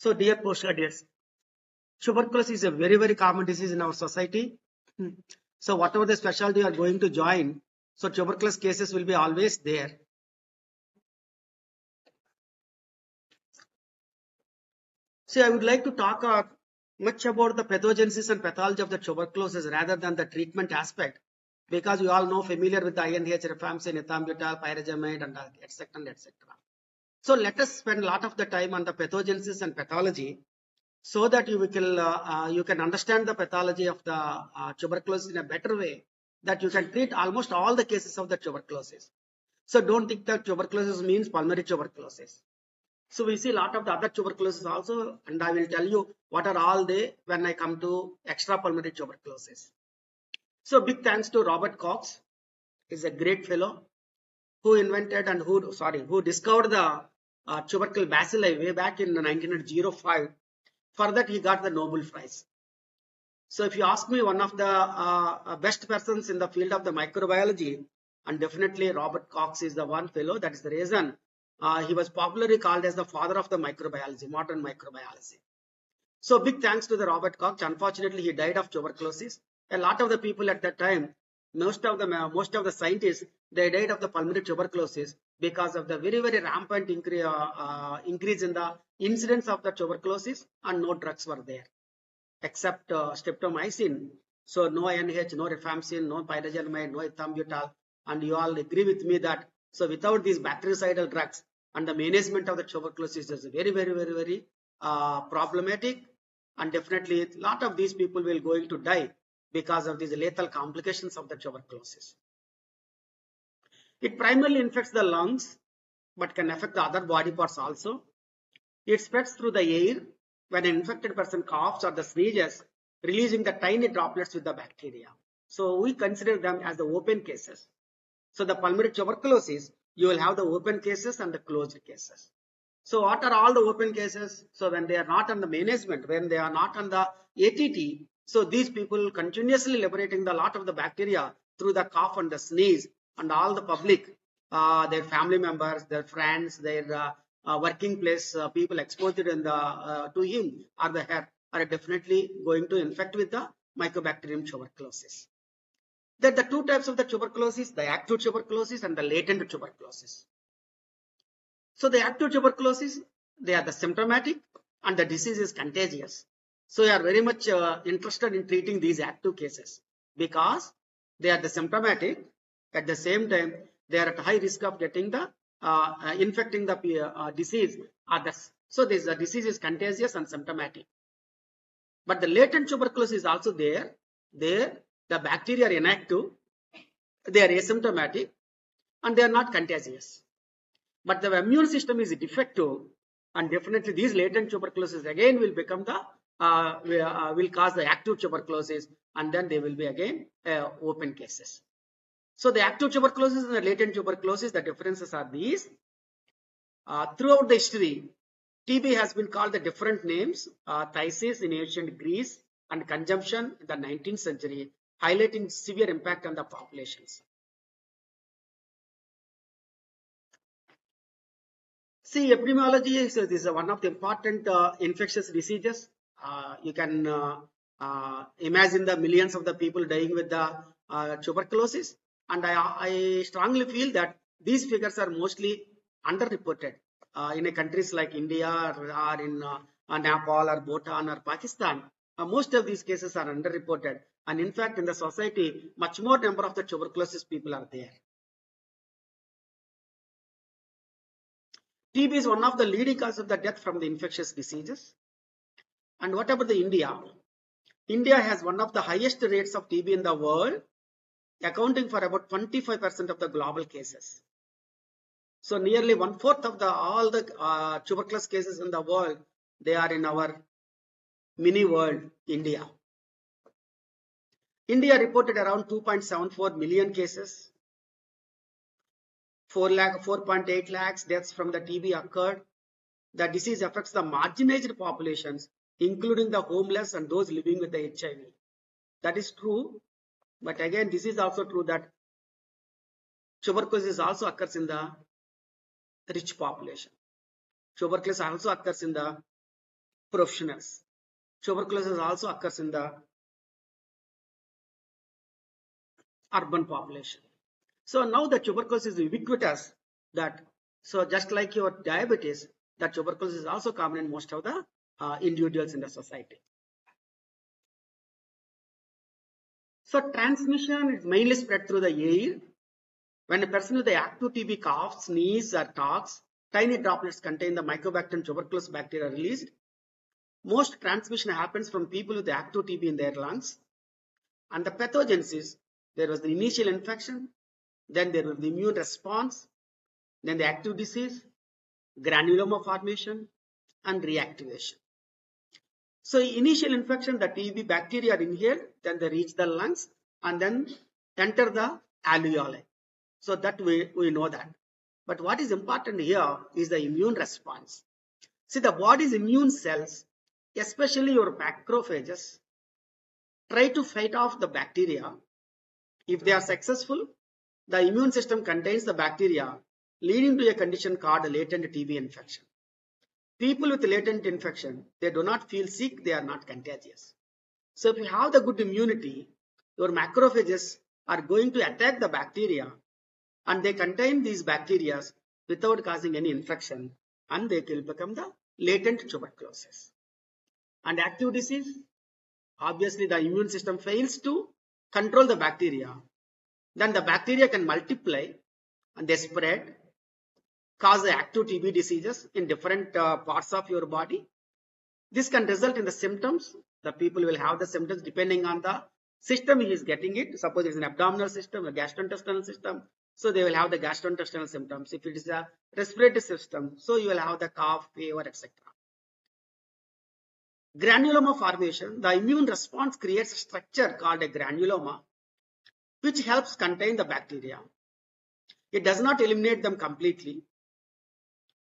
So dear postgraduates, tuberculosis is a very common disease in our society. So whatever the specialty you are going to join, so tuberculosis cases will be always there. See, I would like to talk much about the pathogenesis and pathology of the tuberculosis rather than the treatment aspect, because you all know familiar with the INH, rifampicin, ethambutol, pyrazimide, and etc. and etc. So let us spend a lot of the time on the pathogenesis and pathology, so that you can understand the pathology of the tuberculosis in a better way, that you can treat almost all the cases of the tuberculosis. So don't think that tuberculosis means pulmonary tuberculosis. So we see a lot of the other tuberculosis also, and I will tell you what are all they when I come to extrapulmonary tuberculosis. So big thanks to Robert Koch, is a great fellow who invented and who discovered the tubercle bacilli way back in 1905. For that he got the Nobel Prize. So if you ask me, one of the best persons in the field of the microbiology, and definitely Robert Koch is the one fellow. That is the reason he was popularly called as the father of the microbiology, modern microbiology. So big thanks to the Robert Koch. Unfortunately, he died of tuberculosis. A lot of the people at that time, most of the scientists, they died of the pulmonary tuberculosis because of the very rampant increase in the incidence of the tuberculosis, and no drugs were there except streptomycin. So no INH, no rifampicin, no pyrazimide, no ethambutol. And you all agree with me that so without these bactericidal drugs, and the management of the tuberculosis is very problematic, and definitely a lot of these people will going to die because of these lethal complications of the tuberculosis. It primarily infects the lungs, but can affect the other body parts also. It spreads through the air when an infected person coughs or the sneezes, releasing the tiny droplets with the bacteria. So we consider them as the open cases. So the pulmonary tuberculosis, you will have the open cases and the closed cases. So what are all the open cases? So when they are not on the management, when they are not on the ATT, so these people continuously liberating the lot of the bacteria through the cough and the sneeze, and all the public, their family members, their friends, their working place people exposed in the to him or the hair are definitely going to infect with the Mycobacterium tuberculosis. There are the two types of the tuberculosis, the active tuberculosis and the latent tuberculosis. So the active tuberculosis, they are the symptomatic and the disease is contagious. So we are very much interested in treating these active cases because they are the symptomatic. At the same time, they are at high risk of getting the infecting the disease. So this disease is contagious and symptomatic. But the latent tuberculosis is also there. There, the bacteria are inactive, they are asymptomatic, and they are not contagious. But the immune system is defective, and definitely these latent tuberculosis again will become the will cause the active tuberculosis, and then they will be again open cases. So the active tuberculosis and the latent tuberculosis, the differences are these. Throughout the history, TB has been called the different names, phthisis in ancient Greece and consumption in the 19th century, highlighting severe impact on the populations. See, epidemiology is one of the important infectious diseases. You can imagine the millions of the people dying with the tuberculosis, and I strongly feel that these figures are mostly underreported in countries like India or in Nepal or Bhutan or Pakistan. Most of these cases are underreported, and in fact in the society much more number of the tuberculosis people are there. TB is one of the leading causes of the death from the infectious diseases. And what about the India? India has one of the highest rates of TB in the world, accounting for about 25% of the global cases. So nearly 1/4 of all the tuberculosis cases in the world, they are in our mini world, India. India reported around 2.74 million cases. 4.8 lakhs deaths from the TB occurred. The disease affects the marginalized populations, including the homeless and those living with the HIV. That is true, but again, this is also true that tuberculosis also occurs in the rich population. Tuberculosis also occurs in the professionals. Tuberculosis also occurs in the urban population. So now the tuberculosis is ubiquitous that, so just like your diabetes, that tuberculosis is also common in most of the individuals in the society. So transmission is mainly spread through the air. When a person with the active TB coughs, sneezes or talks, tiny droplets contain the Mycobacterium tuberculosis bacteria released. Most transmission happens from people with the active TB in their lungs. And the pathogenesis, there was the initial infection, then there was the immune response, then the active disease, granuloma formation, and reactivation. So initial infection, the TB bacteria are inhaled, then they reach the lungs and then enter the alveoli. So that we know that. But what is important here is the immune response. See, the body's immune cells, especially your macrophages, try to fight off the bacteria. If they are successful, the immune system contains the bacteria, leading to a condition called latent TB infection. People with latent infection, they do not feel sick, they are not contagious. So if you have the good immunity, your macrophages are going to attack the bacteria and they contain these bacteria without causing any infection, and they will become the latent tuberculosis. And active disease, obviously the immune system fails to control the bacteria. Then the bacteria can multiply and they spread, cause the active TB diseases in different parts of your body. This can result in the symptoms. The people will have the symptoms depending on the system he is getting it. Suppose it's an abdominal system, a gastrointestinal system, so they will have the gastrointestinal symptoms. If it is a respiratory system, so you will have the cough, fever, etc. Granuloma formation, the immune response creates a structure called a granuloma, which helps contain the bacteria. It does not eliminate them completely.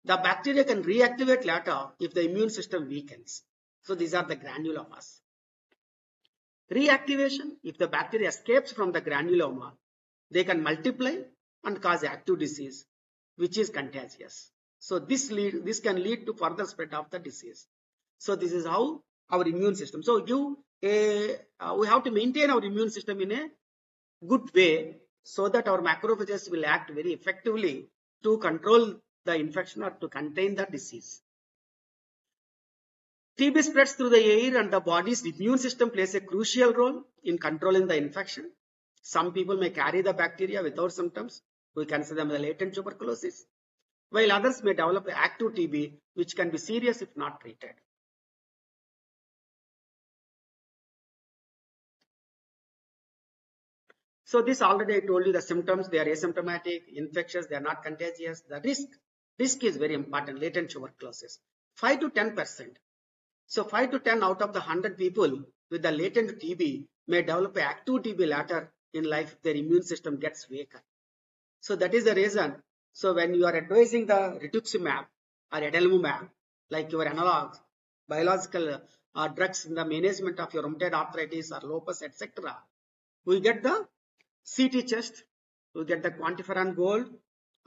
The bacteria can reactivate later if the immune system weakens. So these are the granulomas. Reactivation, if the bacteria escapes from the granuloma, they can multiply and cause active disease, which is contagious. So this can lead to further spread of the disease. So this is how our immune system. So we have to maintain our immune system in a good way so that our macrophages will act very effectively to control the infection or to contain the disease. TB spreads through the air and the body's immune system plays a crucial role in controlling the infection. Some people may carry the bacteria without symptoms. We consider them the latent tuberculosis, while others may develop active TB, which can be serious if not treated. So this already I told you the symptoms, they are asymptomatic, infectious, they are not contagious. The risk is very important, latent tuberculosis, 5 to 10%. So 5 to 10 out of the 100 people with the latent TB may develop active TB later in life if their immune system gets weaker. So that is the reason. So when you are advising the rituximab or adalimumab, like your analogs, biological drugs in the management of your rheumatoid arthritis or lupus, etc., we get the CT chest, we get the quantiferon gold,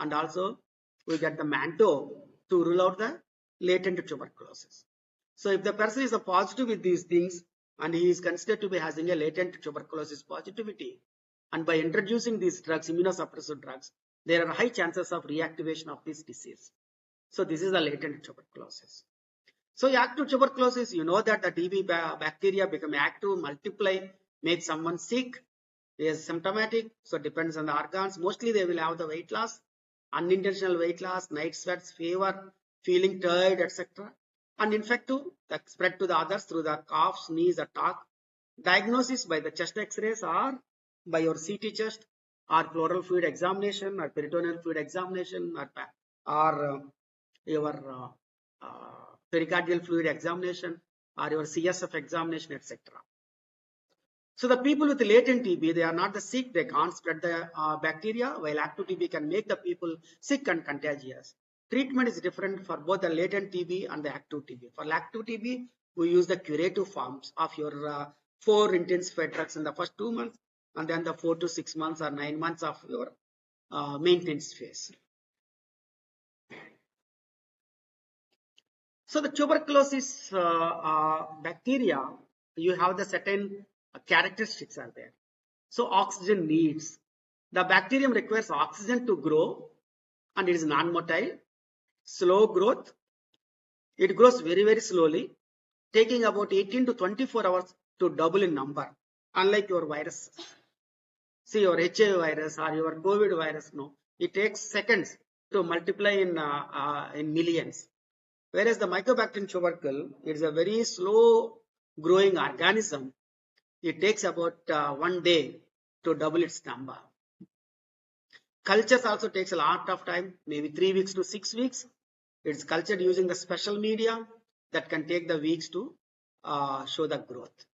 and also we get the manto to rule out the latent tuberculosis. So if the person is a positive with these things and he is considered to be having a latent tuberculosis positivity, and by introducing these drugs, immunosuppressive drugs, there are high chances of reactivation of this disease. So this is the latent tuberculosis. So active tuberculosis, you know that the TB bacteria become active, multiply, make someone sick. They are symptomatic, so it depends on the organs. Mostly they will have the weight loss, unintentional weight loss, night sweats, fever, feeling tired, etc. And infective, that spread to the others through the cough, sneeze, or talk. Diagnosis by the chest X-rays or by your CT chest or pleural fluid examination or peritoneal fluid examination or your pericardial fluid examination or your CSF examination, etc. So the people with latent TB, they are not the sick, they can't spread the bacteria, while active TB can make the people sick and contagious. Treatment is different for both the latent TB and the active TB. For active TB, we use the curative forms of your 4 intensified drugs in the first 2 months, and then the 4 to 6 months or 9 months of your maintenance phase. So the tuberculosis bacteria, you have the certain characteristics are there. So oxygen needs. The bacterium requires oxygen to grow and it is non-motile, slow growth. It grows very, very slowly, taking about 18 to 24 hours to double in number, unlike your virus. See, your HIV virus or your COVID virus, no, it takes seconds to multiply in millions. Whereas the Mycobacterium tubercle is a very slow growing organism. It takes about 1 day to double its number. Cultures also takes a lot of time, maybe 3 weeks to 6 weeks. It's cultured using the special media that can take the weeks to show the growth.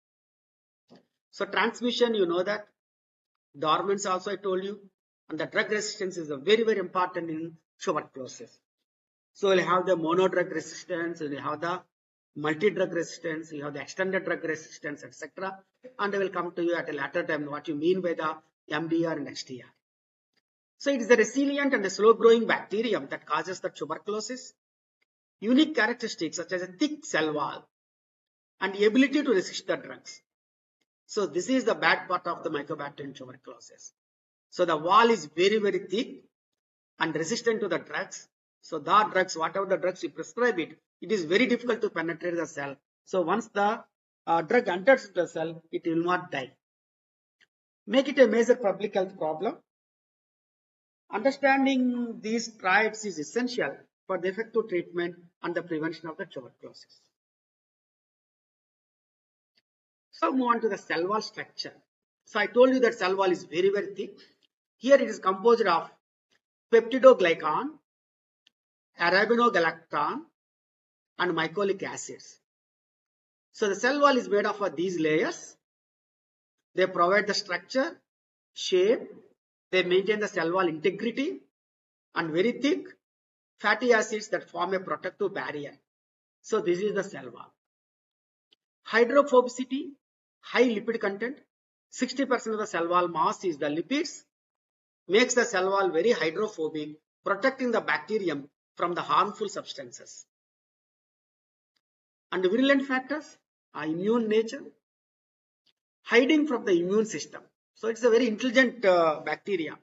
So transmission, you know that. Dormants also I told you. And the drug resistance is a very, very important in tuberculosis. So you'll have the monodrug resistance, you'll have the multi-drug resistance, you have the extended drug resistance, etc. And I will come to you at a later time what you mean by the MDR and XDR. So it is the resilient and the slow-growing bacterium that causes the tuberculosis. Unique characteristics such as a thick cell wall and the ability to resist the drugs. So this is the bad part of the Mycobacterium tuberculosis. So the wall is very, very thick and resistant to the drugs. So the drugs, whatever the drugs you prescribe it, it is very difficult to penetrate the cell. So once the drug enters the cell, it will not die. Make it a major public health problem. Understanding these traits is essential for the effective treatment and the prevention of the tuberculosis. So move on to the cell wall structure. So I told you that cell wall is very, very thick. Here it is composed of peptidoglycan, arabinogalactan, and mycolic acids. So the cell wall is made of these layers. They provide the structure, shape, they maintain the cell wall integrity, and very thick fatty acids that form a protective barrier. So this is the cell wall. Hydrophobicity, high lipid content. 60% of the cell wall mass is the lipids, makes the cell wall very hydrophobic, protecting the bacterium from the harmful substances. And the virulent factors are immune nature, hiding from the immune system. So it's a very intelligent bacteria.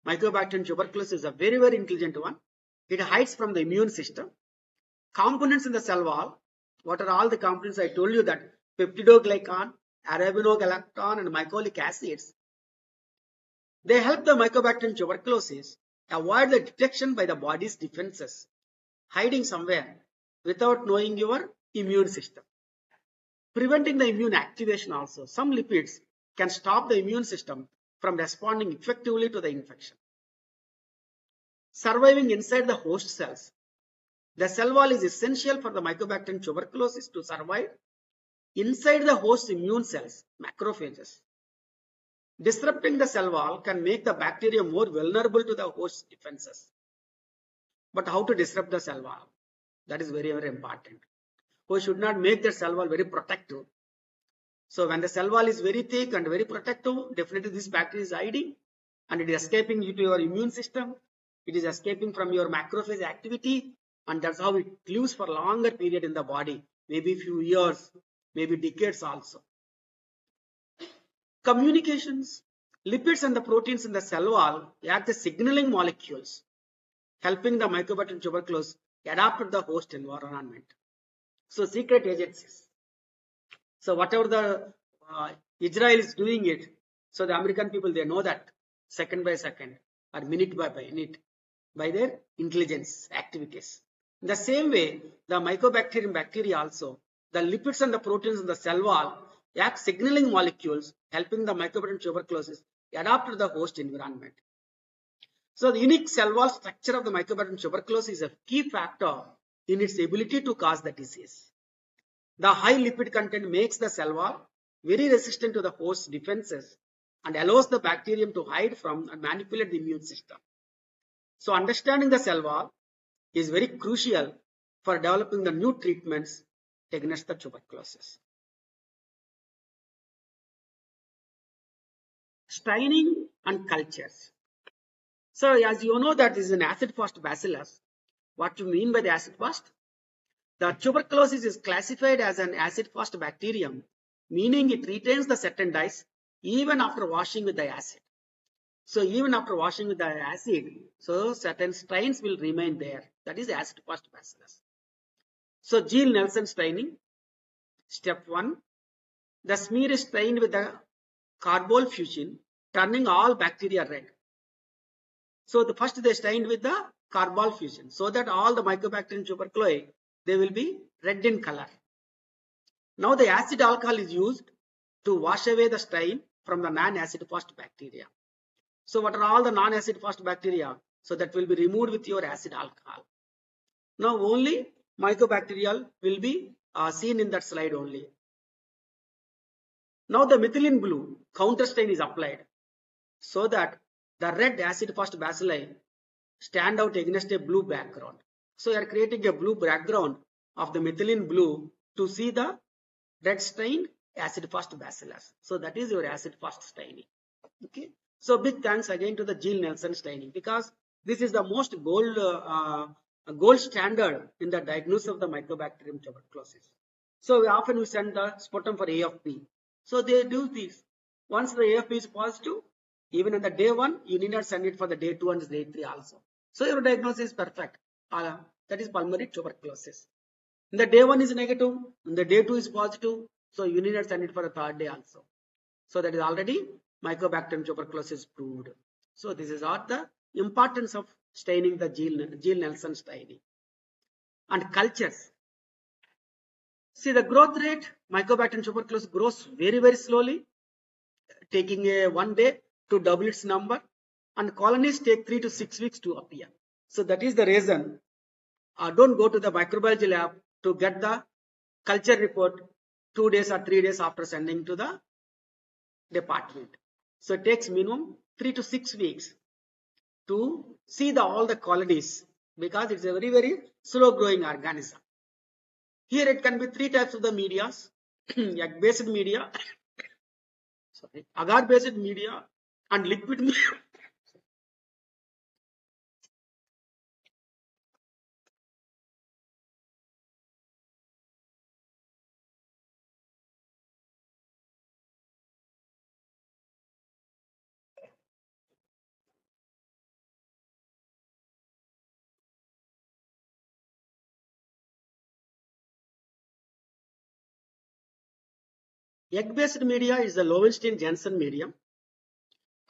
Mycobacterium tuberculosis is a very, very intelligent one. It hides from the immune system. Components in the cell wall. What are all the components? I told you that peptidoglycan, arabinogalactan, and mycolic acids. They help the Mycobacterium tuberculosis avoid the detection by the body's defenses, hiding somewhere without knowing your immune system. Preventing the immune activation also. Some lipids can stop the immune system from responding effectively to the infection. Surviving inside the host cells. The cell wall is essential for the Mycobacterium tuberculosis to survive inside the host immune cells, macrophages. Disrupting the cell wall can make the bacteria more vulnerable to the host defenses. But how to disrupt the cell wall? That is very, very important. We should not make the cell wall very protective. So when the cell wall is very thick and very protective, definitely this bacteria is hiding and it is escaping into your immune system. It is escaping from your macrophage activity, and that's how it lives for a longer period in the body, maybe a few years, maybe decades also. Communications. Lipids and the proteins in the cell wall act as signaling molecules, helping the Mycobacterium tuberculosis adapt to the host environment. So secret agencies. So whatever the Israel is doing it, so the American people, they know that second by second or minute by minute by their intelligence activities. In the same way, the Mycobacterium bacteria also, the lipids and the proteins in the cell wall act signaling molecules, helping the Mycobacterium tuberculosis adapt to the host environment. So the unique cell wall structure of the Mycobacterium tuberculosis is a key factor in its ability to cause the disease. The high lipid content makes the cell wall very resistant to the host defenses and allows the bacterium to hide from and manipulate the immune system. So understanding the cell wall is very crucial for developing the new treatments against the tuberculosis. Staining and cultures. So as you know that this is an acid-fast bacillus. What do you mean by the acid-fast? The tuberculosis is classified as an acid-fast bacterium, meaning it retains the certain dyes even after washing with the acid. So even after washing with the acid, so certain strains will remain there. That is acid-fast bacillus. So Gill-Nelson staining. Step 1. The smear is stained with the carbol fusion, turning all bacteria red. So first they stained with the carbol fusion, so that all the Mycobacterium tuberculosis, they will be red in color. Now the acid alcohol is used to wash away the stain from the non-acid fast bacteria. So what are all the non-acid fast bacteria? So that will be removed with your acid alcohol. Now only mycobacterial will be seen in that slide only. Now the methylene blue counter stain is applied so that the red acid fast bacilli stand out against a blue background. So you are creating a blue background of the methylene blue to see the red stained acid fast bacillus. So that is your acid fast staining. Okay. So big thanks again to the Gill-Nelson staining, because this is the most gold standard in the diagnosis of the Mycobacterium tuberculosis. So we send the sputum for AFP. So they do this. Once the AFP is positive, even on the day 1, you need not send it for the day 2 and day 3 also. So your diagnosis is perfect. That is pulmonary tuberculosis. In the day 1 is negative, in the day 2 is positive, so you need not send it for the 3rd day also. So that is already Mycobacterium tuberculosis proved. So this is all the importance of staining, the Gill-Nelson staining. And cultures. See the growth rate, Mycobacterium tuberculosis grows very, very slowly, taking a 1 day to double its number, and colonies take 3 to 6 weeks to appear. So that is the reason don't go to the microbiology lab to get the culture report 2 days or 3 days after sending to the department. So it takes minimum 3 to 6 weeks to see all the colonies, because it's a very, very slow growing organism. Here it can be 3 types of the medias: egg-based media, agar-based media, and liquid media. Egg-based media is the Lowenstein-Janssen medium.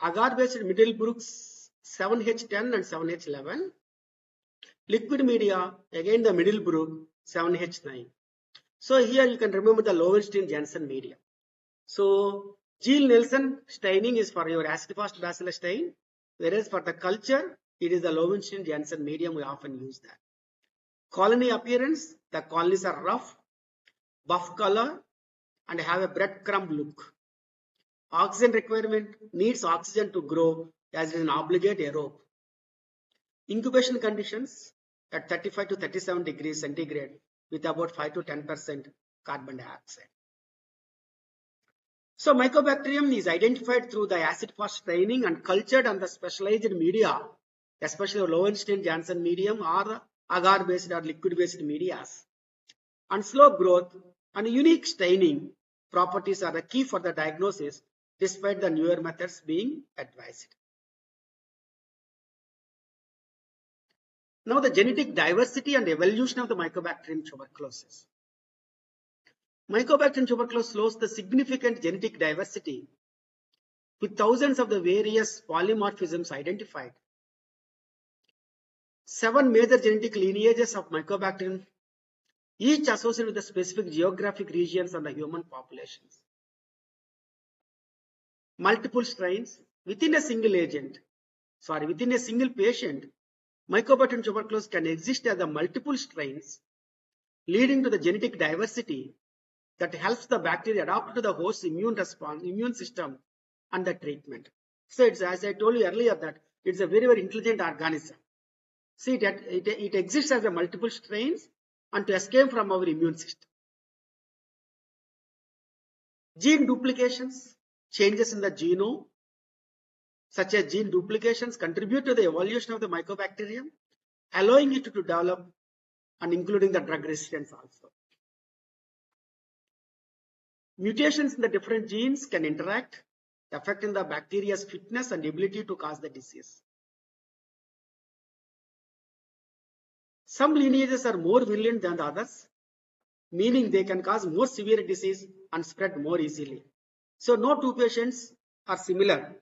Agar-based Middlebrooks 7H10 and 7H11. Liquid media, again the Middlebrook 7H9. So here you can remember the Lowenstein-Janssen medium. So Gill-Nelson staining is for your acid-fast bacillus stain, whereas for the culture, it is the Lowenstein-Janssen medium. We often use that. Colony appearance, the colonies are rough, buff color, and have a breadcrumb look. Oxygen requirement, needs oxygen to grow, as it is an obligate aerobe. Incubation conditions at 35 to 37 degrees centigrade with about 5 to 10% carbon dioxide. So Mycobacterium is identified through the acid-fast staining and cultured on the specialized media, especially Lowenstein-Janssen medium or agar-based or liquid-based medias. And slow growth and unique staining properties are the key for the diagnosis, despite the newer methods being advised. Now the genetic diversity and evolution of the Mycobacterium tuberculosis. Mycobacterium tuberculosis shows the significant genetic diversity with thousands of the various polymorphisms identified. 7 major genetic lineages of Mycobacterium, each associated with the specific geographic regions and the human populations. Multiple strains within a single within a single patient, Mycobacterium tuberculosis can exist as a multiple strains, leading to the genetic diversity that helps the bacteria adapt to the host's immune system and the treatment. So it's, as I told you earlier, that it's a very, very intelligent organism. See that it exists as a multiple strains and to escape from our immune system. Gene duplications, changes in the genome, such as gene duplications, contribute to the evolution of the Mycobacterium, allowing it to develop and including the drug resistance also. Mutations in the different genes can interact, affecting the bacteria's fitness and ability to cause the disease. Some lineages are more virulent than the others, meaning they can cause more severe disease and spread more easily. So no two patients are similar.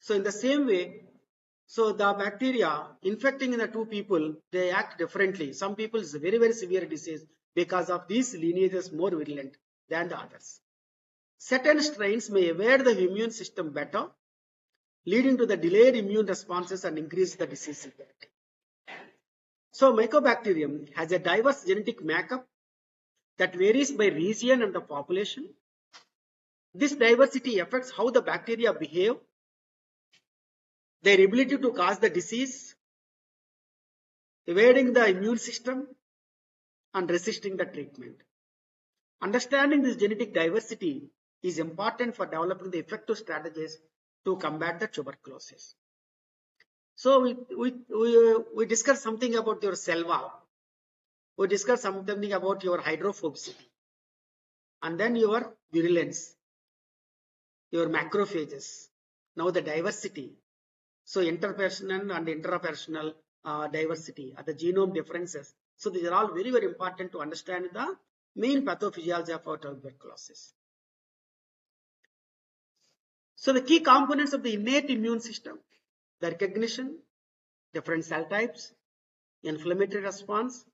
So in the same way, so the bacteria infecting in the two people, they act differently. Some people is very, very severe disease because of these lineages more virulent than the others. Certain strains may evade the immune system better, leading to the delayed immune responses and increase the disease severity. So Mycobacterium has a diverse genetic makeup that varies by region and the population. This diversity affects how the bacteria behave, their ability to cause the disease, evading the immune system, and resisting the treatment. Understanding this genetic diversity is important for developing the effective strategies to combat the tuberculosis. So we discussed something about your cell wall. We discussed something about your hydrophobicity, and then your virulence, your macrophages. Now the diversity. So interpersonal and intrapersonal diversity, the genome differences. So these are all very, very important to understand the main pathophysiology of our tuberculosis. So the key components of the innate immune system: the recognition, different cell types, inflammatory response,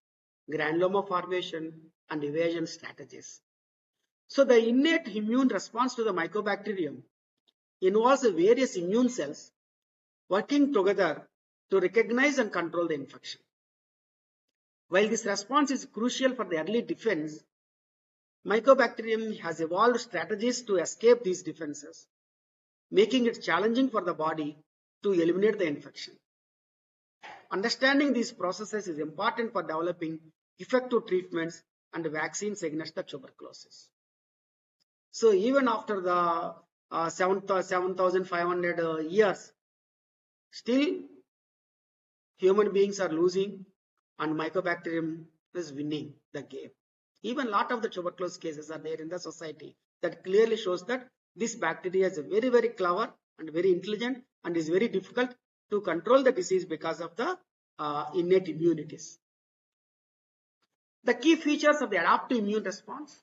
granuloma formation, and evasion strategies. So the innate immune response to the Mycobacterium involves various immune cells working together to recognize and control the infection. While this response is crucial for the early defense, Mycobacterium has evolved strategies to escape these defenses, making it challenging for the body to eliminate the infection. Understanding these processes is important for developing effective treatments and vaccines against the tuberculosis. So even after the 7,500 years, still human beings are losing and Mycobacterium is winning the game. Even a lot of the tuberculosis cases are there in the society. That clearly shows that this bacteria is very, very clever and very intelligent and is very difficult to control the disease because of the innate immunities. The key features of the adaptive immune response: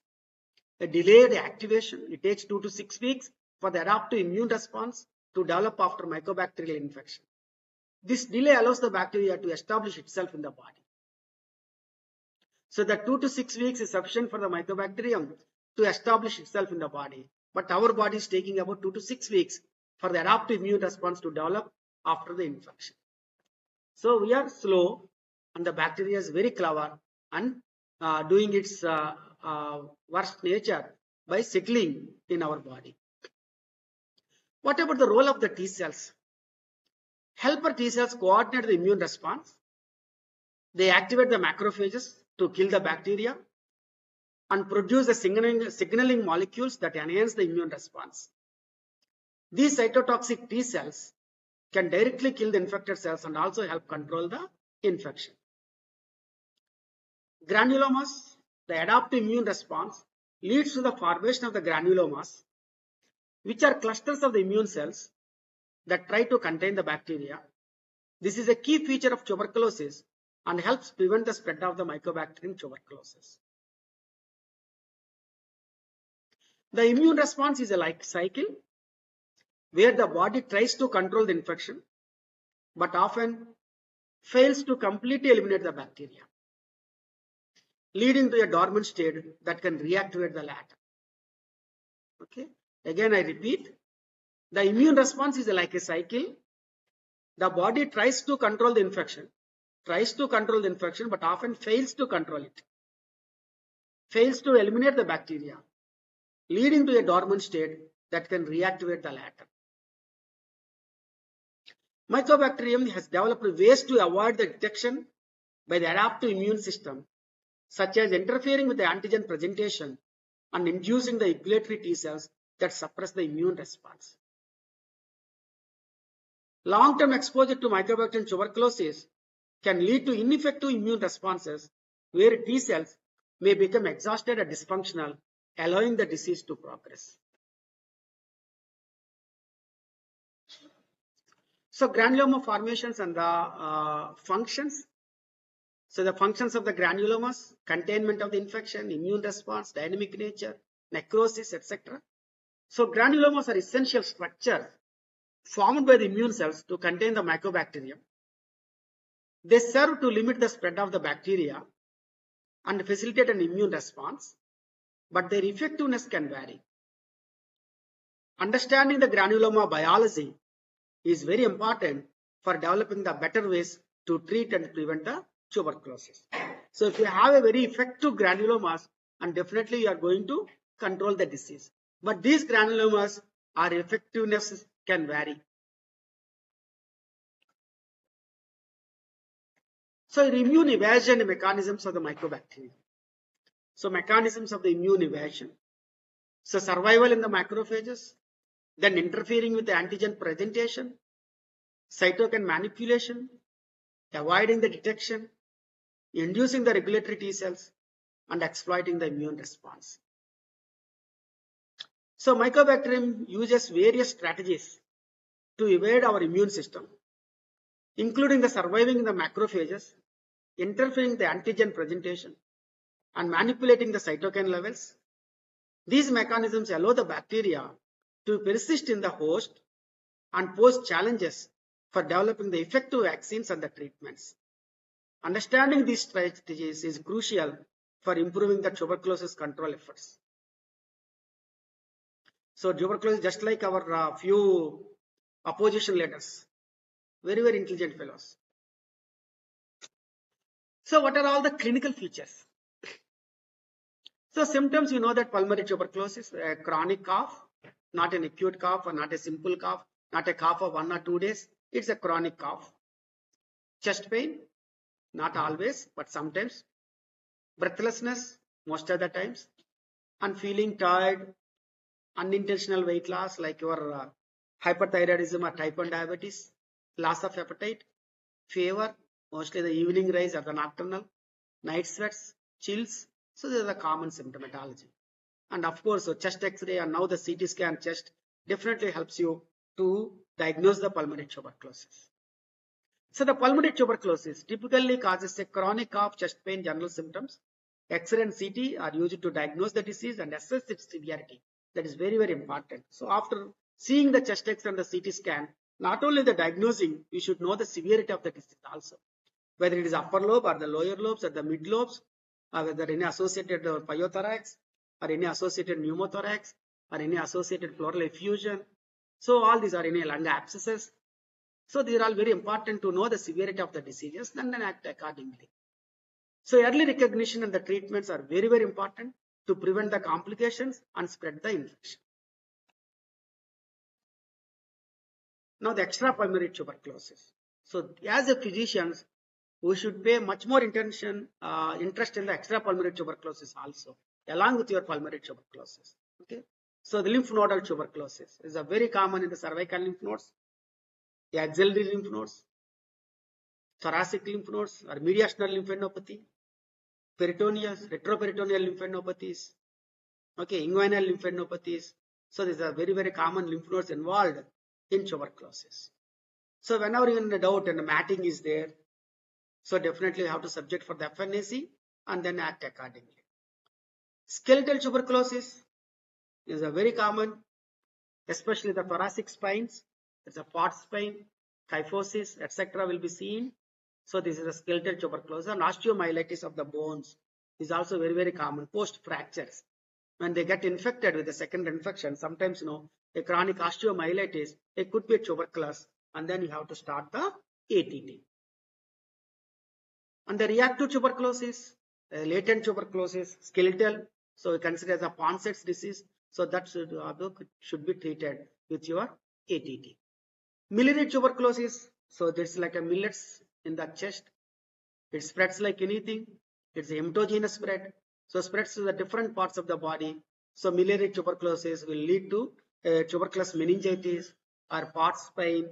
a delayed activation. It takes 2 to 6 weeks for the adaptive immune response to develop after mycobacterial infection. This delay allows the bacteria to establish itself in the body. So the 2 to 6 weeks is sufficient for the mycobacterium to establish itself in the body. But our body is taking about 2 to 6 weeks for the adaptive immune response to develop after the infection. So we are slow and the bacteria is very clever and doing its worst nature by settling in our body. What about the role of the T cells? Helper T cells coordinate the immune response. They activate the macrophages to kill the bacteria and produce the signaling molecules that enhance the immune response. These cytotoxic T cells can directly kill the infected cells and also help control the infection. Granulomas, the adaptive immune response leads to the formation of the granulomas, which are clusters of the immune cells that try to contain the bacteria. This is a key feature of tuberculosis and helps prevent the spread of the Mycobacterium tuberculosis. The immune response is a life cycle where the body tries to control the infection but often fails to completely eliminate the bacteria, leading to a dormant state that can reactivate the latter. Okay. Again, I repeat, the immune response is like a cycle. The body tries to control the infection, but often fails to control it, fails to eliminate the bacteria, leading to a dormant state that can reactivate the latter. Mycobacterium has developed ways to avoid the detection by the adaptive immune system, such as interfering with the antigen presentation and inducing the regulatory T cells that suppress the immune response. Long-term exposure to Mycobacterium tuberculosis can lead to ineffective immune responses where T cells may become exhausted or dysfunctional, allowing the disease to progress. So granuloma formations and the functions. So the functions of the granulomas, containment of the infection, immune response, dynamic nature, necrosis, etc. So granulomas are essential structures formed by the immune cells to contain the mycobacterium. They serve to limit the spread of the bacteria and facilitate an immune response, but their effectiveness can vary. Understanding the granuloma biology is very important for developing the better ways to treat and prevent the tuberculosis. So if you have a very effective granulomas, and definitely you are going to control the disease. But these granulomas, our effectiveness can vary. So immune evasion mechanisms of the mycobacterium. So mechanisms of the immune evasion. So survival in the macrophages, then interfering with the antigen presentation, cytokine manipulation, avoiding the detection, inducing the regulatory T cells, and exploiting the immune response. So mycobacterium uses various strategies to evade our immune system, including the surviving in the macrophages, interfering the antigen presentation, and manipulating the cytokine levels. These mechanisms allow the bacteria to persist in the host and pose challenges for developing the effective vaccines and the treatments. Understanding these strategies is crucial for improving the tuberculosis control efforts. So tuberculosis, just like our few opposition leaders, very, very intelligent fellows. So what are all the clinical features? So symptoms, you know that pulmonary tuberculosis, a chronic cough, not an acute cough or not a simple cough, not a cough of 1 or 2 days. It's a chronic cough. Chest pain, not always, but sometimes. Breathlessness, most of the times. And feeling tired, unintentional weight loss like your hyperthyroidism or type 1 diabetes, loss of appetite, fever, mostly the evening rise or the nocturnal, night sweats, chills. So these are the common symptomatology. And of course, so chest X-ray and now the CT scan chest definitely helps you to diagnose the pulmonary tuberculosis. So the pulmonary tuberculosis typically causes a chronic cough, chest pain, general symptoms. X-ray and CT are used to diagnose the disease and assess its severity. That is very, very important. So after seeing the chest X and the CT scan, not only the diagnosing, you should know the severity of the disease also. Whether it is upper lobe or the lower lobes or the mid lobes, or whether any associated pyothorax or any associated pneumothorax or any associated pleural effusion. So all these are any lung abscesses. So these are all very important to know the severity of the diseases and then act accordingly. So early recognition and the treatments are very, very important to prevent the complications and spread the infection. Now the extrapulmonary tuberculosis. So as a physicians, we should pay much more interest in the extrapulmonary tuberculosis also, along with your pulmonary tuberculosis. Okay. So the lymph nodal tuberculosis is a very common in the cervical lymph nodes, the axillary lymph nodes, thoracic lymph nodes, or mediastinal lymphadenopathy, peritoneal, retroperitoneal lymphadenopathies, okay, inguinal lymphadenopathies. So these are very, very common lymph nodes involved in tuberculosis. So whenever you're in doubt and the matting is there, so definitely you have to subject for the FNAC and then act accordingly. Skeletal tuberculosis is a very common, especially the thoracic spines. It's a pot spine, kyphosis, etc. will be seen. So this is a skeletal tuberculosis. And osteomyelitis of the bones is also very, very common post fractures. When they get infected with a second infection, sometimes a chronic osteomyelitis, it could be a tuberculosis, and then you have to start the ATT. And the reactive tuberculosis, latent tuberculosis, skeletal, so we consider as a Ponsets disease. So that should be treated with your ATT. Miliary tuberculosis, so this is like a millets in the chest. It spreads like anything. It's a hematogenous spread. So spreads to the different parts of the body. So miliary tuberculosis will lead to tuberculous meningitis or pot spine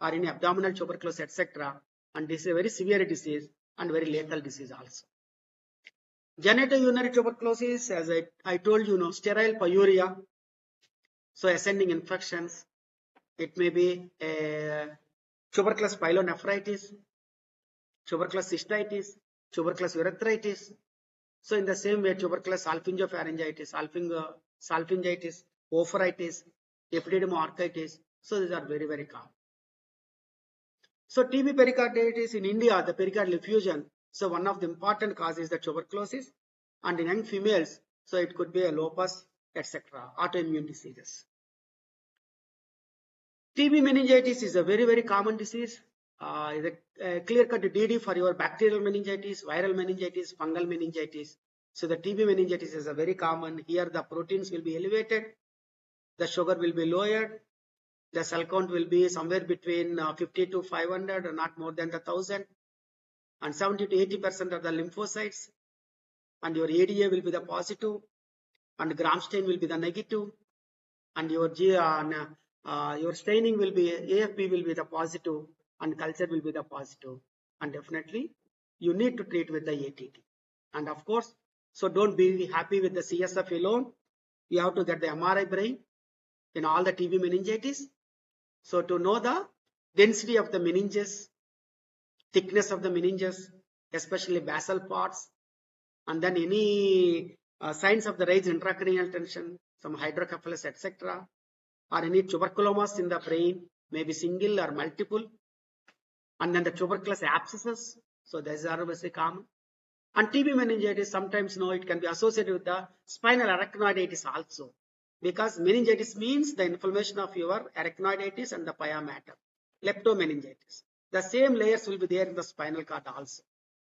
or any abdominal tuberculosis, etc. and this is a very severe disease and very lethal disease also. Genitourinary tuberculosis, as I told you, sterile pyuria, so ascending infections. It may be a tuberculous pyelonephritis, tuberculous cystitis, tuberculous urethritis. So in the same way, tuberculous salpingopharyngitis, salpingitis, ophiritis, epididymoarthritis. So these are very, very common. So TB pericarditis in India, the pericardial effusion. So one of the important causes is the tuberculosis, and in young females, so it could be a lupus, etc., autoimmune diseases. TB meningitis is a very, very common disease. Is a clear-cut DD for your bacterial meningitis, viral meningitis, fungal meningitis. So the TB meningitis is a very common. Here the proteins will be elevated, the sugar will be lowered, the cell count will be somewhere between 50 to 500 or not more than the 1000, and 70 to 80% of the lymphocytes, and your ADA will be the positive, and gram stain will be the negative, and your staining will be AFP will be the positive, and culture will be the positive, and definitely you need to treat with the ATT. And of course, so don't be happy with the CSF alone. You have to get the MRI brain in all the TB meningitis. So to know the density of the meninges, thickness of the meninges, especially basal parts, and then any signs of the raised intracranial tension, some hydrocephalus, etc., or any tuberculomas in the brain, maybe single or multiple, and then the tuberculous abscesses. So these are very common. And TB meningitis, sometimes it can be associated with the spinal arachnoiditis also, because meningitis means the inflammation of your arachnoiditis and the pia mater, leptomeningitis. The same layers will be there in the spinal cord also.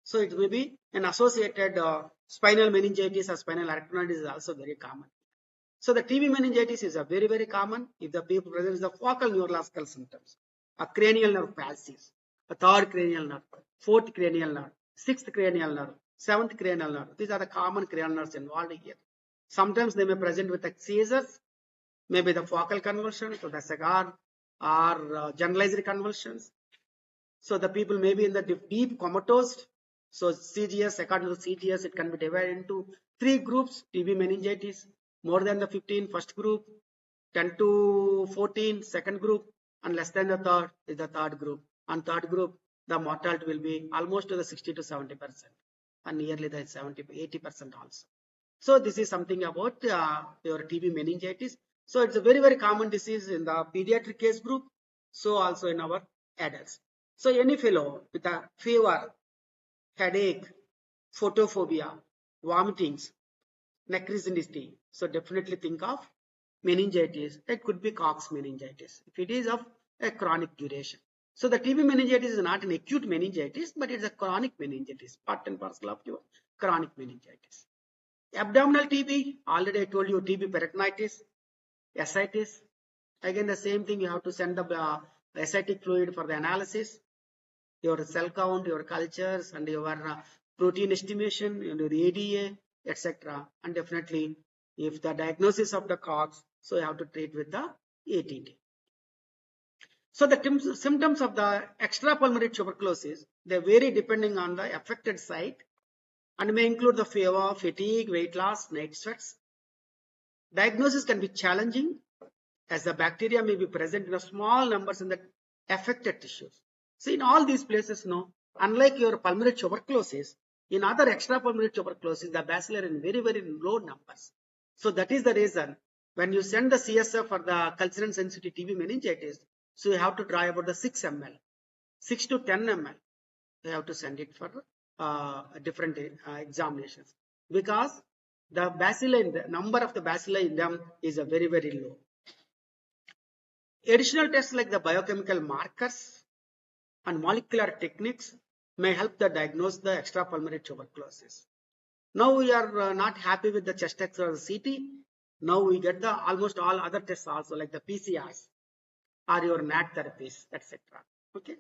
So it will be an associated spinal meningitis or spinal arachnoiditis is also very common. So the TB meningitis is a very, very common if the people present the focal neurological symptoms, a cranial nerve palsy, a third cranial nerve, fourth cranial nerve, sixth cranial nerve, seventh cranial nerve. These are the common cranial nerves involved here. Sometimes they may present with the seizures, maybe the focal convulsions, or the cigar, or generalized convulsions. So the people may be in the deep comatose. So CGS, according to CGS, it can be divided into 3 groups: TB meningitis, more than the 15, first group, 10 to 14, second group, and less than the third is the third group. And third group, the mortality will be almost to the 60 to 70%, and nearly the 70 to 80% also. So this is something about your TB meningitis. So it's a very, very common disease in the pediatric case group. So also in our adults. So any fellow with a fever, headache, photophobia, vomitings, neck rigidity, so definitely think of meningitis. It could be Cox meningitis if it is of a chronic duration. So the TB meningitis is not an acute meningitis, but it's a chronic meningitis, part and parcel of your chronic meningitis. Abdominal TB, already I told you, TB peritonitis, ascites. Again, the same thing, you have to send the ascitic fluid for the analysis, your cell count, your cultures, and your protein estimation, and your ADA, etc. And definitely, if the diagnosis of the Cox, so you have to treat with the ATT. So the symptoms of the extrapulmonary tuberculosis, they vary depending on the affected site, and may include the fever, fatigue, weight loss, night sweats. Diagnosis can be challenging as the bacteria may be present in a small numbers in the affected tissues. So in all these places, unlike your pulmonary tuberculosis, in other extrapulmonary tuberculosis, the bacilli are in very, very low numbers. So that is the reason when you send the CSF for the culture and sensitive TB meningitis, so you have to try about the 6 ml, 6 to 10 ml. You have to send it for different examinations, because the bacilli, the number of the bacilli in them is a very, very low. Additional tests like the biochemical markers and molecular techniques may help to diagnose the extrapulmonary tuberculosis. Now we are not happy with the chest X or the CT. Now we get the almost all other tests also, like the PCRs or your NAT therapies, etc. Okay.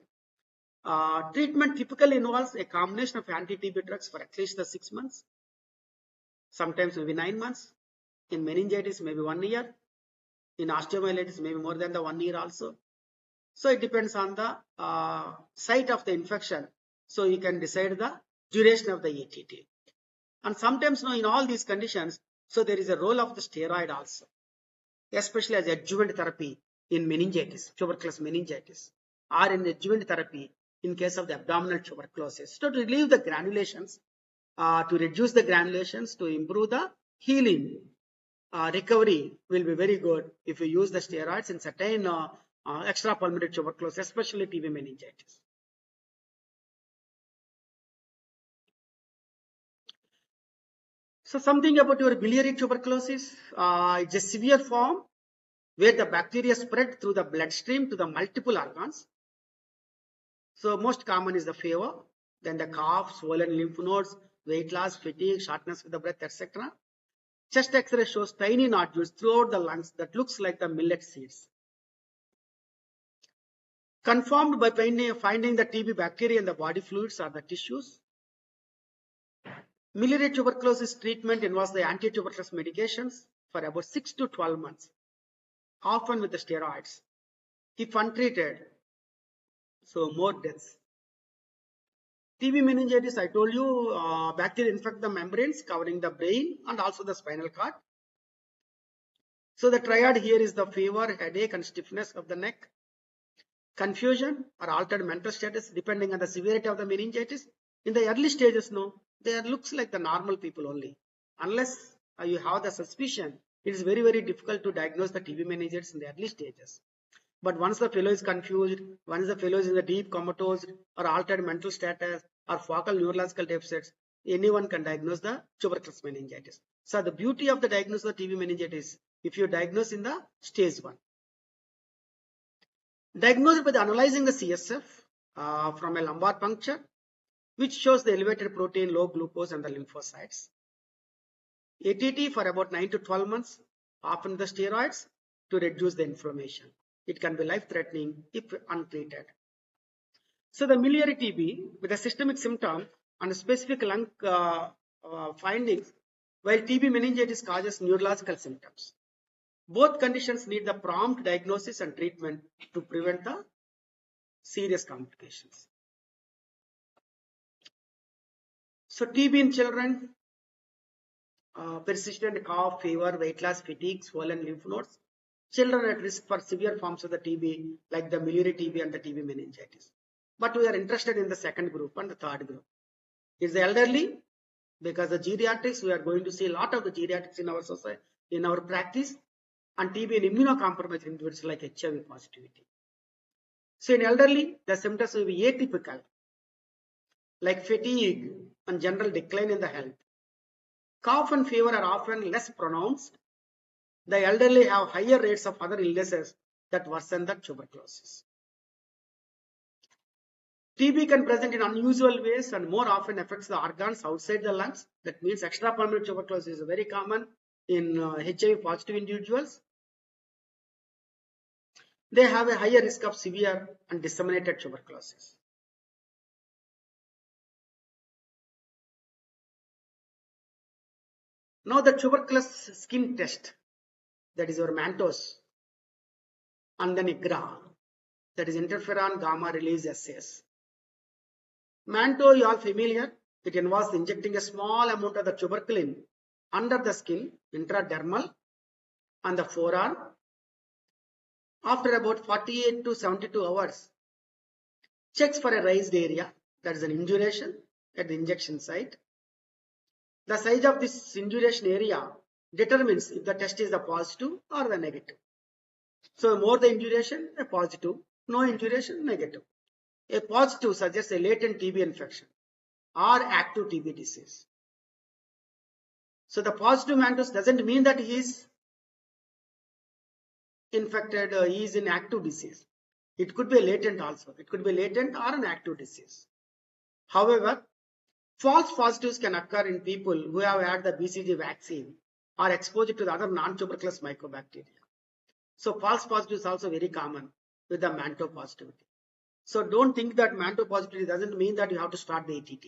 Treatment typically involves a combination of anti-TB drugs for at least the 6 months, sometimes maybe 9 months. In meningitis, maybe 1 year. In osteomyelitis, maybe more than the 1 year also. So it depends on the site of the infection. So you can decide the duration of the ATT. And sometimes in all these conditions, so there is a role of the steroid also, especially as adjuvant therapy in meningitis, tuberculosis meningitis, or in adjuvant therapy in case of the abdominal tuberculosis. So to relieve the granulations, to reduce the granulations, to improve the healing, recovery will be very good if you use the steroids in certain extrapulmonary tuberculosis, especially TB meningitis. So something about your biliary tuberculosis, it's a severe form where the bacteria spread through the bloodstream to the multiple organs. So most common is the fever, then the cough, swollen lymph nodes, weight loss, fatigue, shortness with the breath, etc. Chest X-ray shows tiny nodules throughout the lungs that looks like the millet seeds. Confirmed by finding the TB bacteria in the body fluids or the tissues. Miliary tuberculosis treatment involves the anti-tuberculosis medications for about 6 to 12 months, often with the steroids. If untreated, so more deaths. TB meningitis, I told you, bacteria infect the membranes covering the brain and also the spinal cord. So the triad here is the fever, headache, and stiffness of the neck. Confusion or altered mental status depending on the severity of the meningitis. In the early stages, they looks like the normal people only. Unless you have the suspicion, it is very, very difficult to diagnose the TB meningitis in the early stages. But once the fellow is confused, once the fellow is in the deep comatose or altered mental status or focal neurological deficits, anyone can diagnose the tuberculosis meningitis. So the beauty of the diagnosis of TB meningitis, if you diagnose in the stage 1. Diagnosed by the analyzing the CSF from a lumbar puncture, which shows the elevated protein, low glucose, and the lymphocytes. ATT for about 9 to 12 months, often the steroids to reduce the inflammation. It can be life-threatening if untreated. So the miliary TB with a systemic symptom and specific lung findings, while TB meningitis causes neurological symptoms. Both conditions need the prompt diagnosis and treatment to prevent the serious complications. So TB in children, persistent cough, fever, weight loss, fatigue, swollen lymph nodes. Children at risk for severe forms of the TB like the miliary TB and the TB meningitis. But we are interested in the second group and the third group. It's the elderly, because the geriatrics, we are going to see a lot of the geriatrics in our society, in our practice, and TB in immunocompromised individuals like HIV positivity. So in elderly, the symptoms will be atypical, like fatigue and general decline in the health. Cough and fever are often less pronounced. The elderly have higher rates of other illnesses that worsen the tuberculosis. TB can present in unusual ways and more often affects the organs outside the lungs. That means extrapulmonary tuberculosis is very common in HIV positive individuals. They have a higher risk of severe and disseminated tuberculosis. Now the tuberculosis skin test, that is your Mantoux, and then IGRA, that is interferon gamma release assays. Manto, you are familiar. It involves injecting a small amount of the tuberculin under the skin, intradermal, and the forearm. After about 48 to 72 hours, checks for a raised area, that is an induration at the injection site. The size of this induration area determines if the test is the positive or the negative. So more the induration, a positive, no induration, negative. A positive suggests a latent TB infection or active TB disease. So the positive Mantoux doesn't mean that he is infected, he is in active disease. It could be a latent also. It could be latent or an active disease. However, false positives can occur in people who have had the BCG vaccine or exposed to the other non-tuberculous mycobacteria. So false positive is also very common with the Mantoux positivity. So don't think that Mantoux positivity doesn't mean that you have to start the ATT.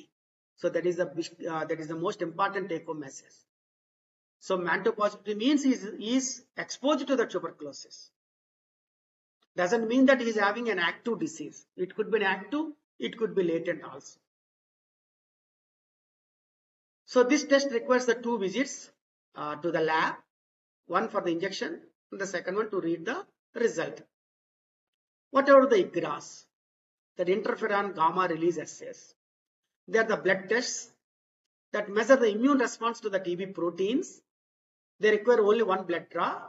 So that is the most important take-home message. So Mantoux positivity means he is exposed to the tuberculosis. Doesn't mean that he is having an active disease. It could be an active, it could be latent also. So this test requires the 2 visits to the lab, one for the injection and the second one to read the result. What about the IGRAs, that interferon gamma release assays? They are the blood tests that measure the immune response to the TB proteins. They require only one blood draw.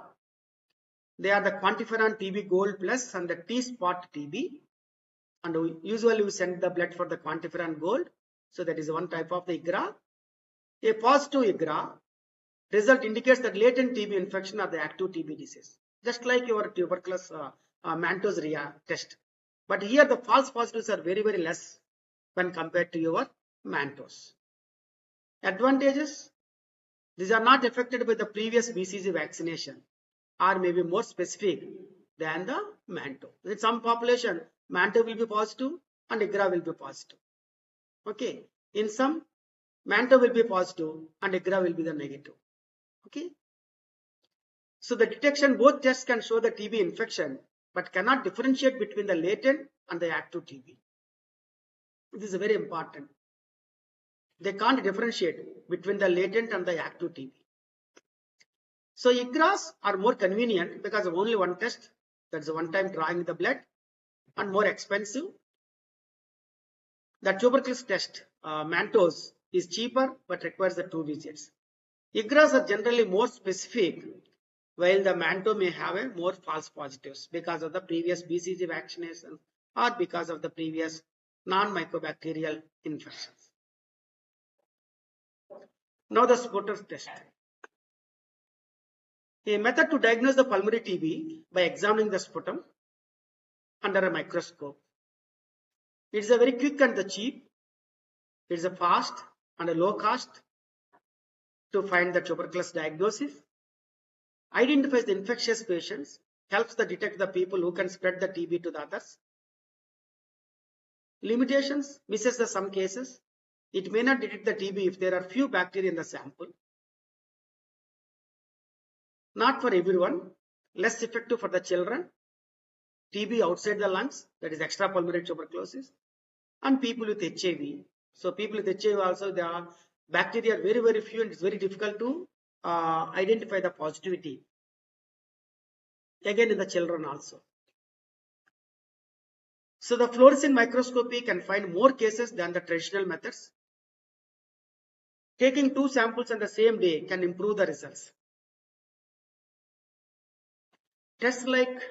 They are the quantiferon TB Gold Plus and the T-spot TB. And usually we send the blood for the quantiferon Gold. So that is one type of the IGRA. A positive IGRA result indicates that latent TB infection or the active TB disease. Just like your tuberculosis Manto's test. But here the false positives are very, very less when compared to your Manto's. Advantages: these are not affected by the previous BCG vaccination or maybe more specific than the Manto. In some population, Manto will be positive and IGRA will be positive. Okay. In some, Manto will be positive and IGRA will be the negative. Okay. So the detection, both tests can show the TB infection, but cannot differentiate between the latent and the active TB. This is very important. They can't differentiate between the latent and the active TB. So IGRAs are more convenient because of only one test, that's a one-time drawing the blood, and more expensive. The tuberculosis test, Manto's, is cheaper but requires the 2 visits. IGRAs are generally more specific, while the Manto may have a more false positives because of the previous BCG vaccination or because of the previous non-mycobacterial infections. Now the sputum test. A method to diagnose the pulmonary TB by examining the sputum under a microscope. It is a very quick and cheap. It is a fast and a low cost to find the tuberculosis diagnosis. Identifies the infectious patients, helps to detect the people who can spread the TB to the others. Limitations: misses the some cases. It may not detect the TB if there are few bacteria in the sample. Not for everyone. Less effective for the children. TB outside the lungs, that is extrapulmonary tuberculosis, and people with HIV. So people with HIV also, there are bacteria very, very few, and it's very difficult to identify the positivity. Again in the children also. So the fluorescent microscopy can find more cases than the traditional methods. Taking 2 samples on the same day can improve the results. Tests like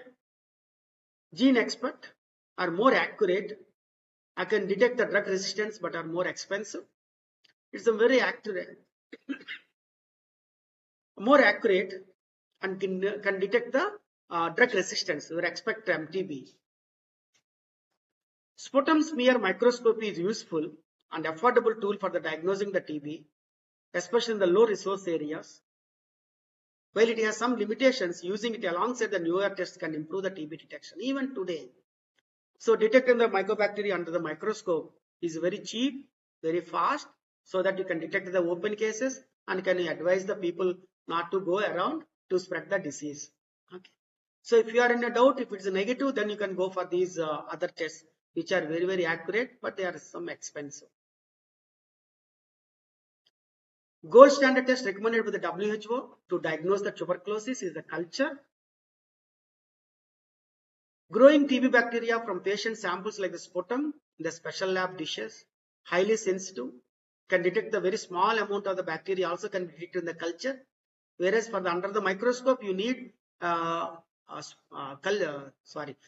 Gene Expert are more accurate. I can detect the drug resistance but are more expensive. It's a very accurate, more accurate, and can detect the drug resistance. You expect MTB. Sputum smear microscopy is useful and affordable tool for the diagnosing the TB, especially in the low resource areas. While it has some limitations, using it alongside the newer tests can improve the TB detection even today. So detecting the mycobacteria under the microscope is very cheap, very fast, so that you can detect the open cases and can advise the people not to go around to spread the disease. Okay. So if you are in a doubt, if it's a negative, then you can go for these other tests, which are very, very accurate, but they are some expensive. Gold standard test recommended by the WHO to diagnose the tuberculosis is the culture. Growing TB bacteria from patient samples like the sputum in the special lab dishes, highly sensitive, can detect the very small amount of the bacteria, also can be detected in the culture. Whereas for the under the microscope, you need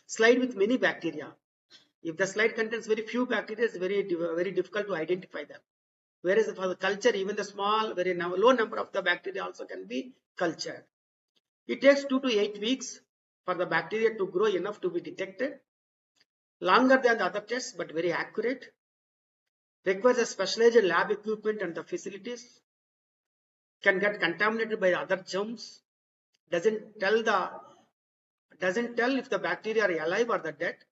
slide with many bacteria. If the slide contains very few bacteria, it's very difficult to identify them. Whereas for the culture, even the small, very low number of the bacteria also can be cultured. It takes 2 to 8 weeks for the bacteria to grow enough to be detected. Longer than the other tests, but very accurate. Requires a specialized lab equipment and the facilities. Can get contaminated by other germs. Doesn't tell if the bacteria are alive or the dead.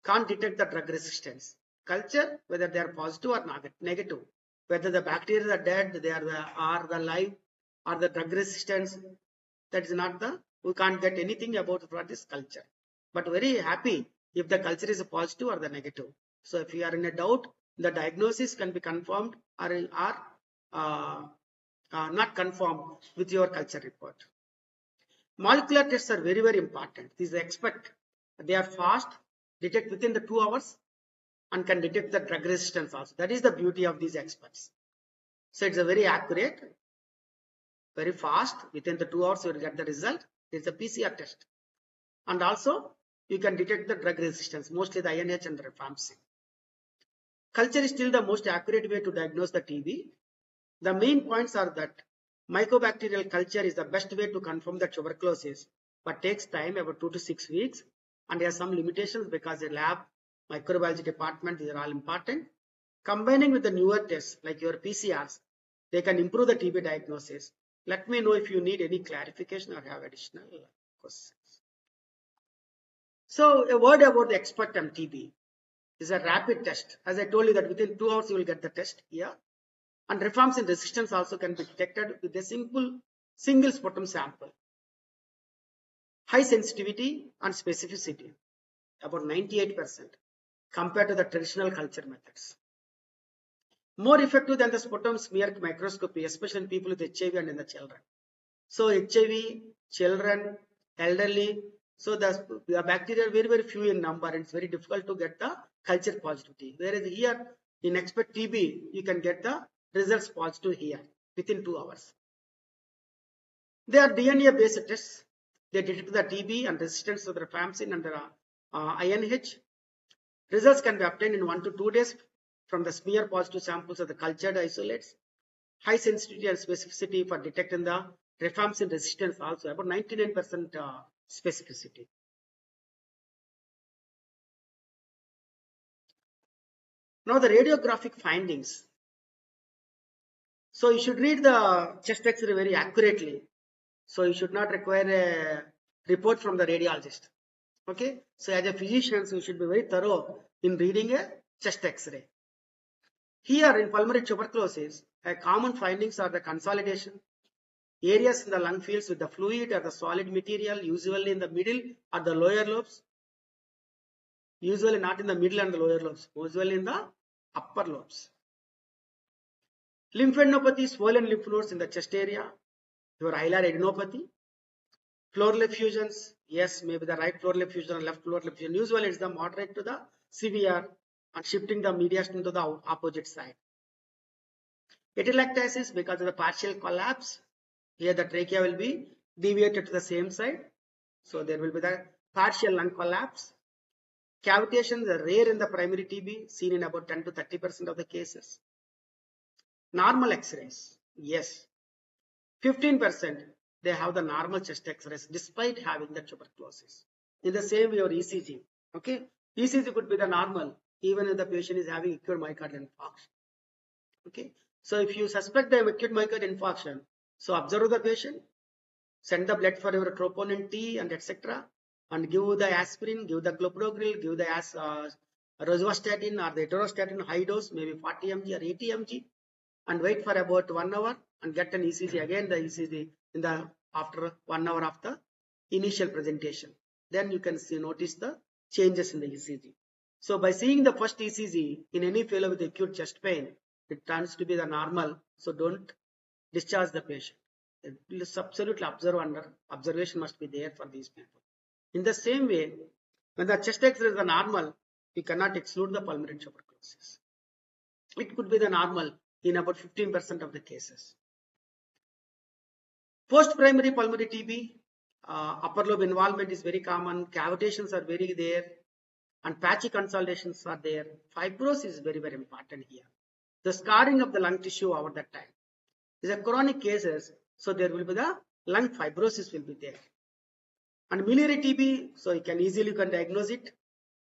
Can't detect the drug resistance. Culture, whether they are positive or negative. Whether the bacteria are dead, they are the alive, or the drug resistance. That is not we can't get anything about for this culture. but very happy if the culture is a positive or the negative. So if you are in a doubt, the diagnosis can be confirmed or not confirmed with your culture report. Molecular tests are very, very important. These expect they are fast, detect within the 2 hours, and can detect the drug resistance also. That is the beauty of these experts. So it's a very accurate, very fast. Within the 2 hours, you will get the result. It's a PCR test, and also you can detect the drug resistance, mostly the INH and rifampicin. Culture is still the most accurate way to diagnose the TB. The main points are that mycobacterial culture is the best way to confirm the tuberculosis, but takes time, about 2 to 6 weeks, and has some limitations because the lab, microbiology department, these are all important. Combining with the newer tests like your PCRs, they can improve the TB diagnosis. Let me know if you need any clarification or have additional questions. So a word about the expectum TB is a rapid test. As I told you that within 2 hours you will get the test here. And rifampicin resistance also can be detected with a single sputum sample. High sensitivity and specificity, about 98% compared to the traditional culture methods. More effective than the sputum smear microscopy, especially in people with HIV and in the children. So HIV, children, elderly, so the bacteria are very, very few in number, and it's very difficult to get the culture positivity. Whereas here in expert TB, you can get the results positive here within 2 hours. They are DNA based tests. They detect the TB and resistance to the rifampicin and the INH. Results can be obtained in 1 to 2 days from the smear positive samples of the cultured isolates. High sensitivity and specificity for detecting the rifampicin resistance also, about 99% specificity. Now the radiographic findings. So you should read the chest X-ray very accurately. So you should not require a report from the radiologist. Okay. So as a physician, you should be very thorough in reading a chest X-ray. Here in pulmonary tuberculosis, common findings are the consolidation, areas in the lung fields with the fluid or the solid material, usually in the middle or the lower lobes. Usually not in the middle and the lower lobes, usually in the upper lobes. Lymphadenopathy, swollen lymph nodes in the chest area, your hilar adenopathy. Pleural effusions, yes, maybe the right pleural effusion or left pleural effusion. Usually it's the moderate to the severe and shifting the mediastinum to the opposite side. Atelectasis, because of the partial collapse, here the trachea will be deviated to the same side. So there will be the partial lung collapse. Cavitations are rare in the primary TB, seen in about 10 to 30% of the cases. Normal X-rays, yes. 15% they have the normal chest X-rays despite having the tuberculosis. In the same way, your ECG, okay? ECG could be the normal even if the patient is having acute myocardial infarction, okay? So if you suspect the acute myocardial infarction, so observe the patient, send the blood for your troponin T and etc. and give the aspirin, give the clopidogrel, give the rosuvastatin or the atorvastatin high dose, maybe 40 mg or 80 mg, and wait for about 1 hour and get an ECG, again the ECG in the after 1 hour of the initial presentation. Then you can notice the changes in the ECG. So by seeing the first ECG in any fellow with acute chest pain, it turns to be the normal. So don't discharge the patient. It's absolutely observation must be there for these people. In the same way, when the chest X-ray is the normal, we cannot exclude the pulmonary tuberculosis. It could be the normal in about 15% of the cases. Post-primary pulmonary TB, upper lobe involvement is very common, cavitations are very there, and patchy consolidations are there. Fibrosis is very, very important here. The scarring of the lung tissue over that time. These are chronic cases, so there will be the lung fibrosis will be there. And miliary TB, so you can easily diagnose it.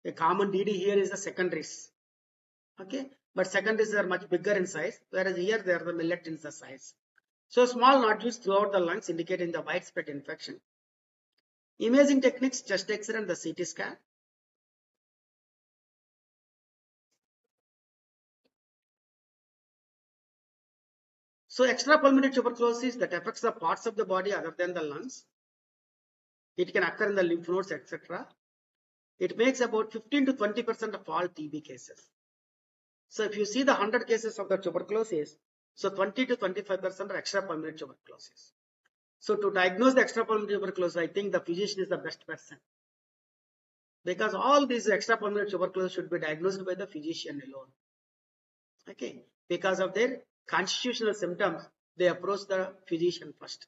A common DD here is the secondaries. Okay, but secondaries are much bigger in size, whereas here they are the millet in the size. So small nodules throughout the lungs indicating the widespread infection. Imaging techniques, chest X-ray and the CT scan. So extrapulmonary tuberculosis that affects the parts of the body other than the lungs. It can occur in the lymph nodes, etc. It makes about 15 to 20% of all TB cases. So if you see the 100 cases of the tuberculosis, so 20 to 25% are extrapulmonary tuberculosis. So to diagnose the extrapulmonary tuberculosis, I think the physician is the best person. Because all these extrapulmonary tuberculosis should be diagnosed by the physician alone. Okay. Because of their constitutional symptoms, they approach the physician first.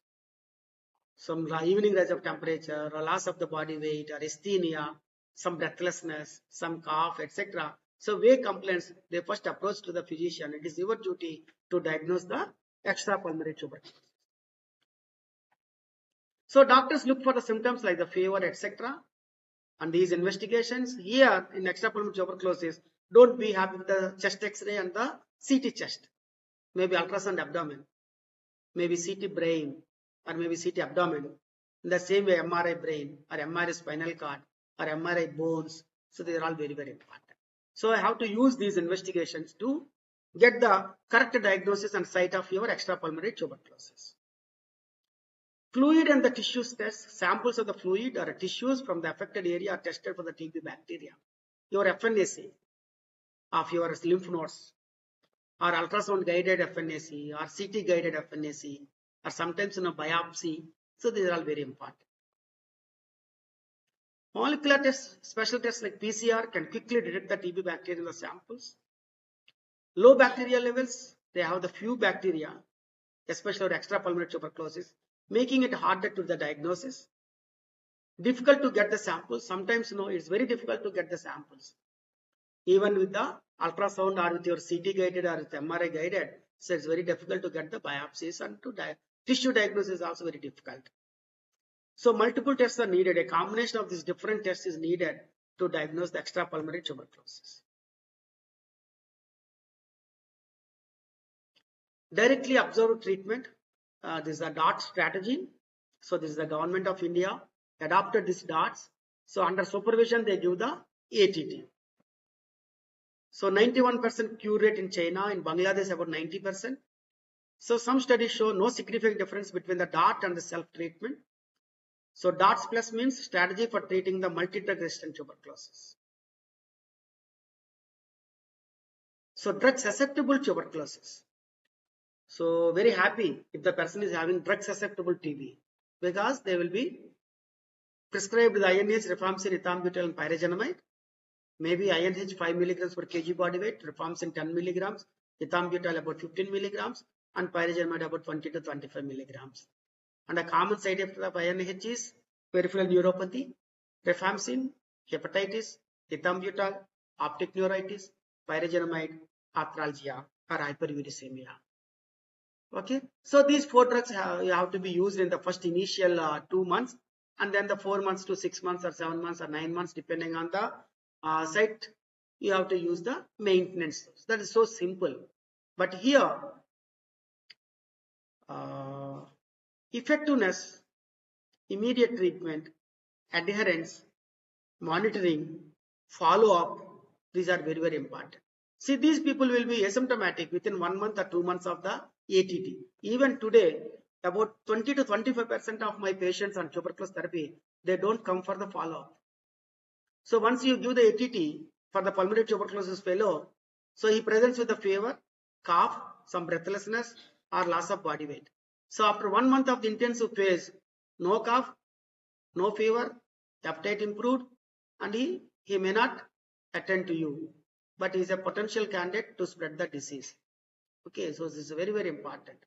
Some evening rise of temperature, or loss of the body weight, or asthenia, some breathlessness, some cough, etc. So vague complaints, they first approach to the physician. It is your duty to diagnose the extrapulmonary tuberculosis. So doctors look for the symptoms like the fever, etc. And these investigations here in extrapulmonary tuberculosis, don't be happy with the chest X-ray and the CT chest. Maybe ultrasound abdomen, maybe CT brain, or maybe CT abdomen. In the same way, MRI brain, or MRI spinal cord, or MRI bones. So they are all very, very important. So I have to use these investigations to get the correct diagnosis and site of your extrapulmonary tuberculosis. Fluid and the tissues test. Samples of the fluid or tissues from the affected area are tested for the TB bacteria. Your FNAC of your lymph nodes, or ultrasound guided FNAC, or CT guided FNAC, or sometimes biopsy. So these are all very important. Molecular tests, special tests like PCR can quickly detect the TB bacteria in the samples. Low bacteria levels, they have the few bacteria, especially extrapulmonary tuberculosis, making it harder to the diagnosis. Difficult to get the samples. Sometimes it's very difficult to get the samples. Even with the ultrasound or with your CT guided or with MRI guided, so it's very difficult to get the biopsies, and tissue diagnosis is also very difficult. So multiple tests are needed. A combination of these different tests is needed to diagnose the extrapulmonary tuberculosis. Directly observed treatment. This is a DOT strategy. So this is the government of India adopted these DOTs. So under supervision, they give the ATT. So 91% cure rate in China, in Bangladesh about 90%. So some studies show no significant difference between the DOT and the self-treatment. So DOTS plus means strategy for treating the multi-drug resistant tuberculosis. So drug susceptible tuberculosis. So very happy if the person is having drug susceptible TB, because they will be prescribed the INH, rifampicin, ethambutol, and pyrazinamide. Maybe INH 5 milligrams per kg body weight, rifampicin 10 milligrams, ethambutol about 15 milligrams, and pyrazinamide about 20 to 25 milligrams. And a common side effect of INH is peripheral neuropathy, rifampicin, hepatitis, ethambutol, optic neuritis, pyrazinamide, arthralgia, or hyperuricemia. Okay, so these 4 drugs have to be used in the first initial 2 months, and then the 4 months to 6 months or 7 months or 9 months, depending on the site, you have to use the maintenance. That is so simple. But here, effectiveness, immediate treatment, adherence, monitoring, follow-up, these are very, very important. See, these people will be asymptomatic within 1 month or 2 months of the ATT. Even today, about 20 to 25% of my patients on tuberculosis therapy, they don't come for the follow-up. So once you give the ATT for the pulmonary tuberculosis fellow, so he presents with a fever, cough, some breathlessness, or loss of body weight. So after 1 month of the intensive phase, no cough, no fever, appetite improved, and he may not attend to you, but he is a potential candidate to spread the disease. Okay, so this is very, very important.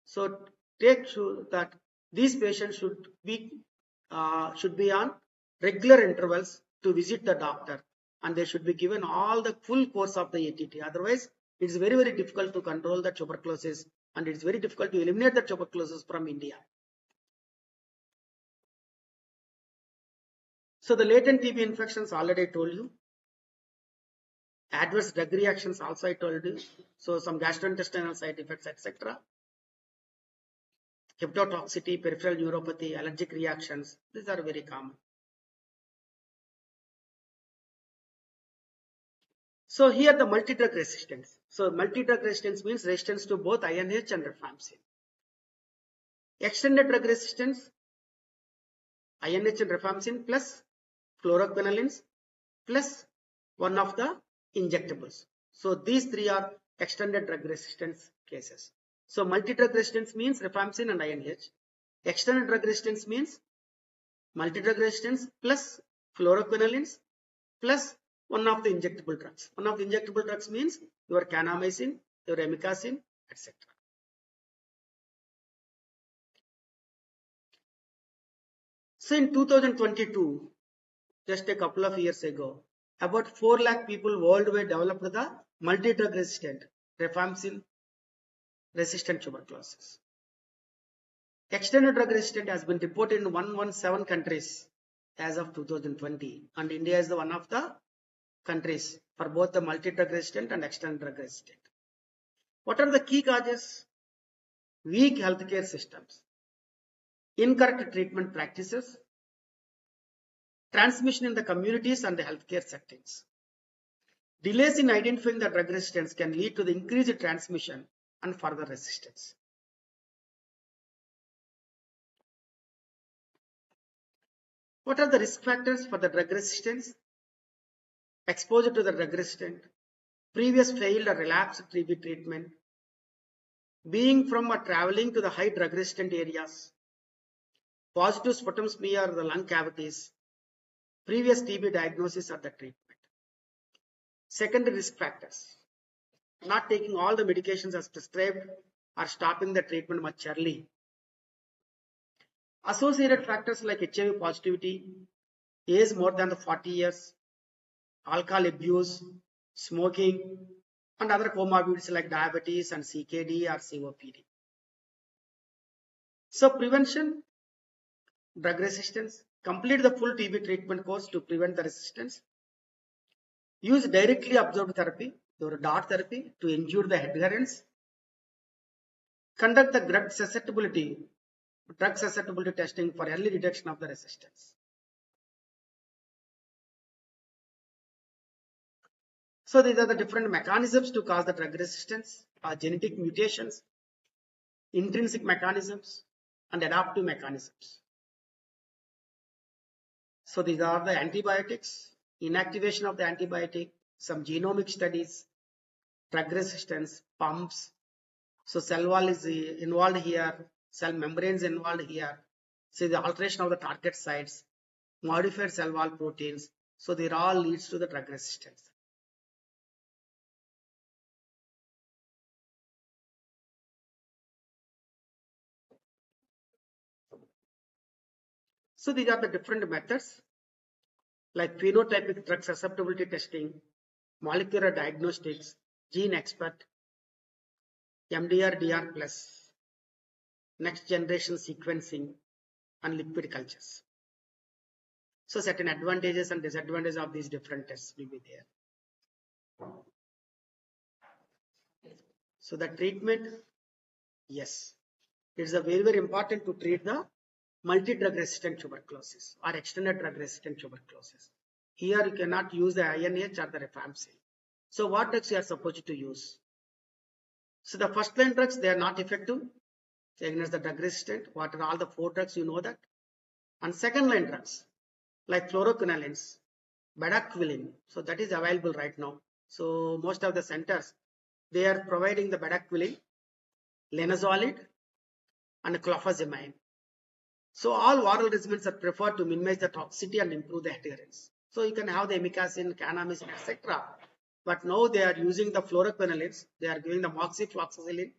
So take sure that these patients should be on regular intervals to visit the doctor, and they should be given all the full course of the ATT. Otherwise, it is very, very difficult to control the tuberculosis, and it is very difficult to eliminate the tuberculosis from India. So the latent TB infections already I told you. Adverse drug reactions also I told you. So some gastrointestinal side effects, etc. Hepatotoxicity, peripheral neuropathy, allergic reactions, these are very common. So here the multi-drug resistance. So multi-drug resistance means resistance to both INH and rifampicin. Extended drug resistance, INH and rifampicin plus fluoroquinolines, plus one of the injectables. So these three are extended drug resistance cases. So multi-drug resistance means rifampicin and INH. Extended drug resistance means multi-drug resistance plus fluoroquinolines plus one of the injectable drugs. One of the injectable drugs means your kanamycin, your amikacin, etc. So in 2022, just a couple of years ago, about 4 lakh people worldwide developed the multi-drug resistant rifampicin resistant tuberculosis. Extended drug resistant has been reported in 117 countries as of 2020, and India is the one of the countries for both the multi-drug resistant and extended drug resistant. What are the key causes? Weak healthcare systems, incorrect treatment practices, transmission in the communities and the healthcare settings. Delays in identifying the drug resistance can lead to the increased transmission and further resistance. What are the risk factors for the drug resistance? Exposure to the drug resistant, previous failed or relapsed TB treatment, being from or traveling to the high drug resistant areas, positive sputum smear or the lung cavities, previous TB diagnosis or the treatment. Secondary risk factors, not taking all the medications as prescribed or stopping the treatment much early. Associated factors like HIV positivity, age more than the 40 years, alcohol abuse, smoking, and other comorbidities like diabetes and CKD or COPD. So prevention, drug resistance, complete the full TB treatment course to prevent the resistance. Use directly absorbed therapy, or DART therapy, to ensure the adherence. Conduct the drug susceptibility testing for early detection of the resistance. So these are the different mechanisms to cause the drug resistance: genetic mutations, intrinsic mechanisms, and adaptive mechanisms. So these are the antibiotics, inactivation of the antibiotic, some genomic studies, drug resistance, pumps. So cell wall is involved here, cell membranes involved here. So the alteration of the target sites, modified cell wall proteins. So they all leads to the drug resistance. So these are the different methods like phenotypic drug susceptibility testing, molecular diagnostics, gene expert, MDR-DR+, next generation sequencing, and liquid cultures. So certain advantages and disadvantages of these different tests will be there. So the treatment, yes, it's a very, very important to treat the multi-drug resistant tuberculosis or extended drug resistant tuberculosis. Here you cannot use the INH or the rifampicin. So what drugs you are supposed to use? So the first line drugs, they are not effective against the drug resistant. What are all the 4 drugs, you know that? And second line drugs like fluoroquinolines, bedaquiline. So that is available right now. So most of the centers, they are providing the bedaquiline, linezolid, and clofazimine. So all oral regimens are preferred to minimize the toxicity and improve the adherence. So you can have the amikacin, kanamycin, etc. But now they are using the fluoroquinolines. They are giving the moxifloxacillin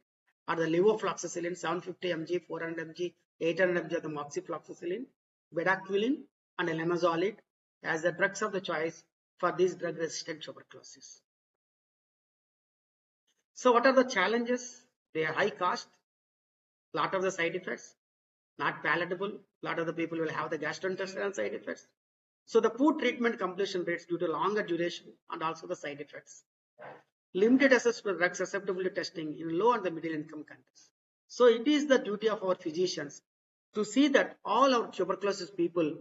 or the levofloxacillin, 750 mg, 400 mg, 800 mg of the moxifloxacillin, bedaquiline, and linezolid as the drugs of the choice for this drug-resistant tuberculosis. So what are the challenges? They are high cost, lot of the side effects, not palatable. A lot of the people will have the gastrointestinal side effects. So the poor treatment completion rates due to longer duration and also the side effects. Limited access to drug susceptibility testing in low and the middle income countries. So it is the duty of our physicians to see that all our tuberculosis people,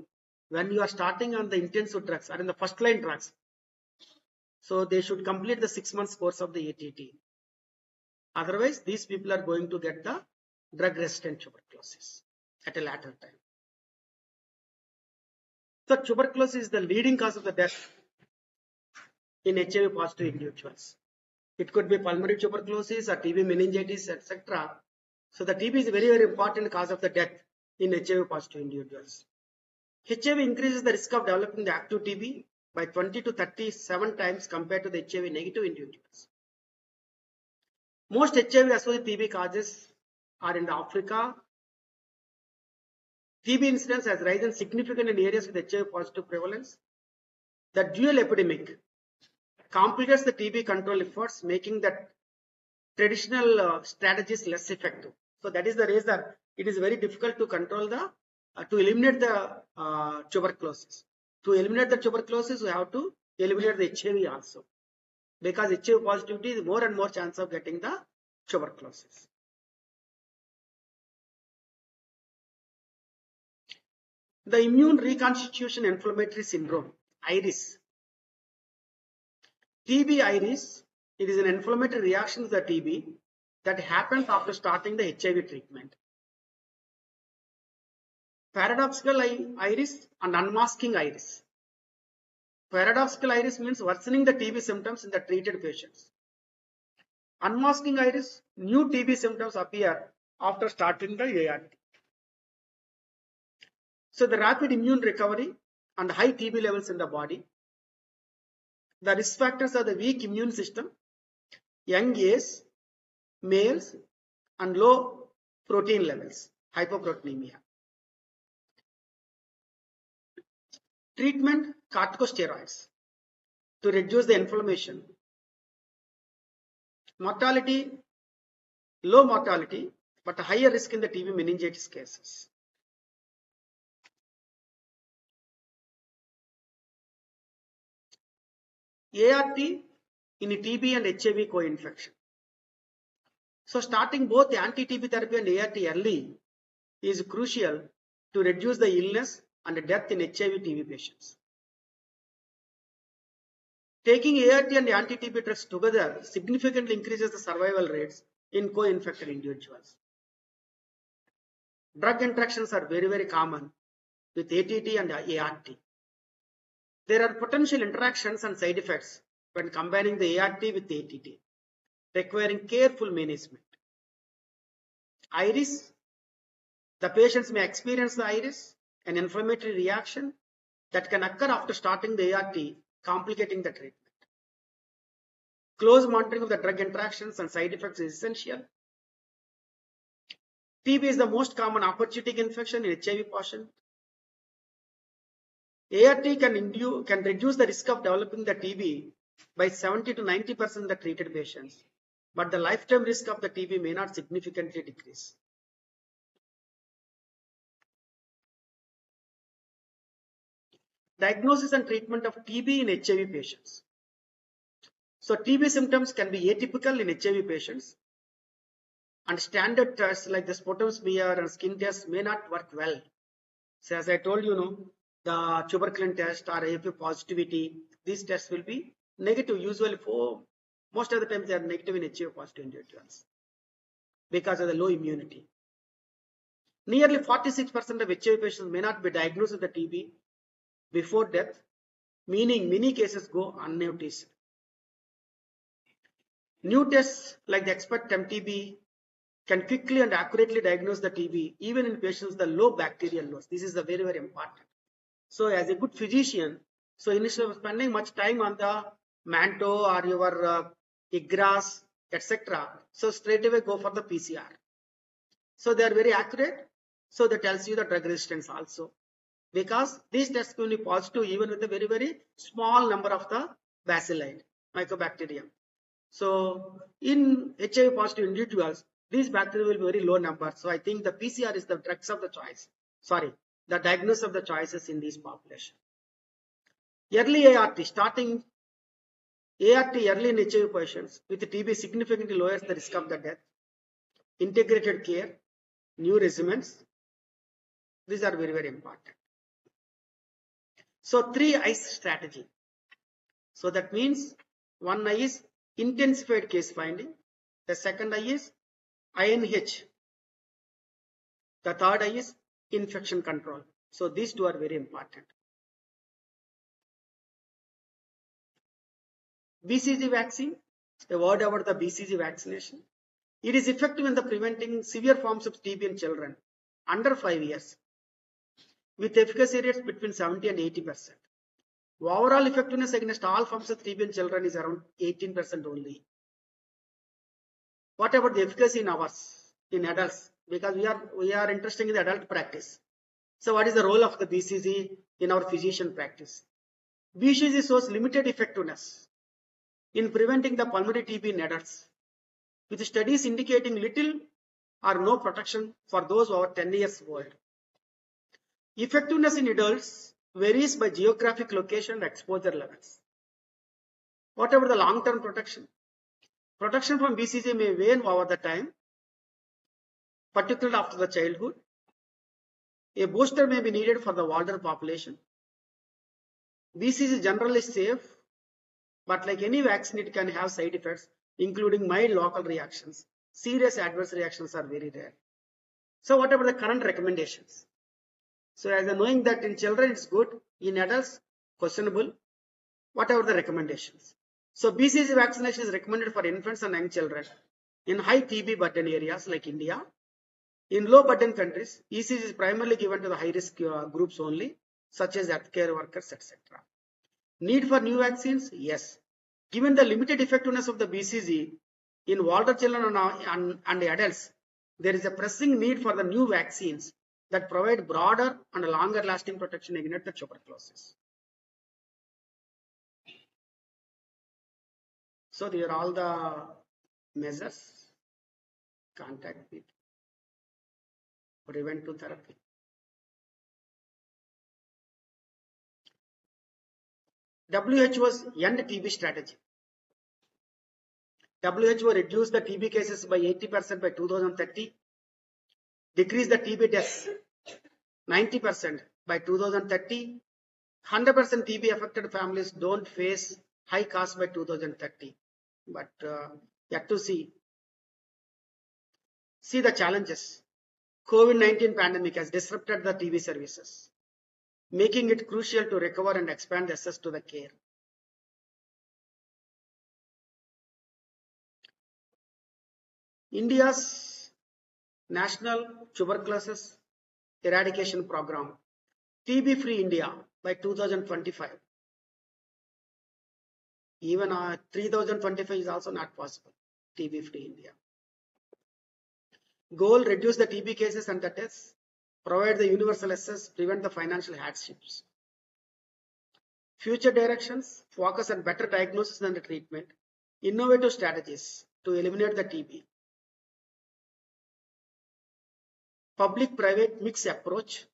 when you are starting on the intensive drugs or in the first line drugs, so they should complete the 6 months course of the ATT. Otherwise, these people are going to get the drug resistant tuberculosis at a later time. So tuberculosis is the leading cause of the death in HIV positive individuals. It could be pulmonary tuberculosis or TB meningitis, etc. So the TB is a very, very important cause of the death in HIV positive individuals. HIV increases the risk of developing the active TB by 20 to 37 times compared to the HIV negative individuals. Most HIV associated TB causes are in Africa. TB incidence has risen significantly in areas with HIV positive prevalence. The dual epidemic complicates the TB control efforts, making the traditional strategies less effective. So that is the reason it is very difficult to control the, to eliminate the tuberculosis. To eliminate the tuberculosis, we have to eliminate the HIV also. Because HIV positivity is more and more chance of getting the tuberculosis. The immune reconstitution inflammatory syndrome, IRIS. TB IRIS, it is an inflammatory reaction to the TB that happens after starting the HIV treatment. Paradoxical IRIS and unmasking IRIS. Paradoxical IRIS means worsening the TB symptoms in the treated patients. Unmasking IRIS, new TB symptoms appear after starting the ART. So the rapid immune recovery and high TB levels in the body. The risk factors are the weak immune system, young age, males, and low protein levels, hypoproteinemia. Treatment, corticosteroids to reduce the inflammation. Mortality, low mortality, but a higher risk in the TB meningitis cases. ART in TB and HIV co-infection. So starting both the anti-TB therapy and ART early is crucial to reduce the illness and death in HIV TB patients. Taking ART and anti-TB drugs together significantly increases the survival rates in co-infected individuals. Drug interactions are very, very common with ATT and ART. There are potential interactions and side effects when combining the ART with ATT, requiring careful management. IRIS, the patients may experience the IRIS, an inflammatory reaction that can occur after starting the ART, complicating the treatment. Close monitoring of the drug interactions and side effects is essential. TB is the most common opportunistic infection in HIV patient. ART can reduce the risk of developing the TB by 70 to 90% in the treated patients, but the lifetime risk of the TB may not significantly decrease. Diagnosis and treatment of TB in HIV patients. So TB symptoms can be atypical in HIV patients, and standard tests like the sputum smear and skin tests may not work well. So as I told you, the tuberculin test or AFP positivity, these tests will be negative. Usually for most of the times they are negative in HIV positive individuals because of the low immunity. Nearly 46% of HIV patients may not be diagnosed with the TB before death, meaning many cases go unnoticed. New tests like the Expect MTB can quickly and accurately diagnose the TB even in patients with the low bacterial loads. This is very, very important. So as a good physician, so instead of spending much time on the Manto or your IGRAS, etc., so straight away go for the PCR. So they are very accurate. So that tells you the drug resistance also, because these tests can be positive even with a very, very small number of the bacilli, mycobacterium. So in HIV positive individuals, these bacteria will be very low number. So I think the PCR is the drugs of the choice. Sorry, the diagnosis of the choices in this population. Early ART, starting ART early in HIV patients with TB significantly lowers the risk of the death. Integrated care, new regimens, these are very, very important. So 3 I's strategy. So that means one I is intensified case finding. The second I is INH. The third I is infection control. So these two are very important. BCG vaccine, a word about the BCG vaccination. It is effective in the preventing severe forms of TB in children under 5 years with efficacy rates between 70 and 80%. Overall effectiveness against all forms of TB in children is around 18% only. What about the efficacy in ours, in adults? Because we are interested in the adult practice. So what is the role of the BCG in our physician practice? BCG shows limited effectiveness in preventing the pulmonary TB in adults, with studies indicating little or no protection for those over 10 years old. Effectiveness in adults varies by geographic location and exposure levels. What about the long-term protection? Protection from BCG may wane over the time, particularly after the childhood. A booster may be needed for the older population. BCG is generally safe, but like any vaccine, it can have side effects, including mild local reactions. Serious adverse reactions are very rare. So what about the current recommendations? So as knowing that in children it's good, in adults questionable. What are the recommendations? So BCG vaccination is recommended for infants and young children in high TB burden areas like India. In low burden countries, ECG is primarily given to the high risk groups only, such as healthcare workers, etc. Need for new vaccines? Yes. Given the limited effectiveness of the BCG in older children and adults, there is a pressing need for the new vaccines that provide broader and longer lasting protection against the tuberculosis. So these are all the measures. Contact people, preventive therapy. WHO's end TB strategy. WHO reduced the TB cases by 80% by 2030, decreased the TB deaths 90% by 2030. 100% TB affected families don't face high costs by 2030. But yet to see the challenges. COVID-19 pandemic has disrupted the TB services, making it crucial to recover and expand access to the care. India's National Tuberculosis Eradication Program, TB Free India by 2025. Even 3025 is also not possible. TB Free India. Goal: reduce the TB cases and the deaths, provide the universal access, prevent the financial hardships. Future directions: focus on better diagnosis and treatment, innovative strategies to eliminate the TB. Public-private mix approach,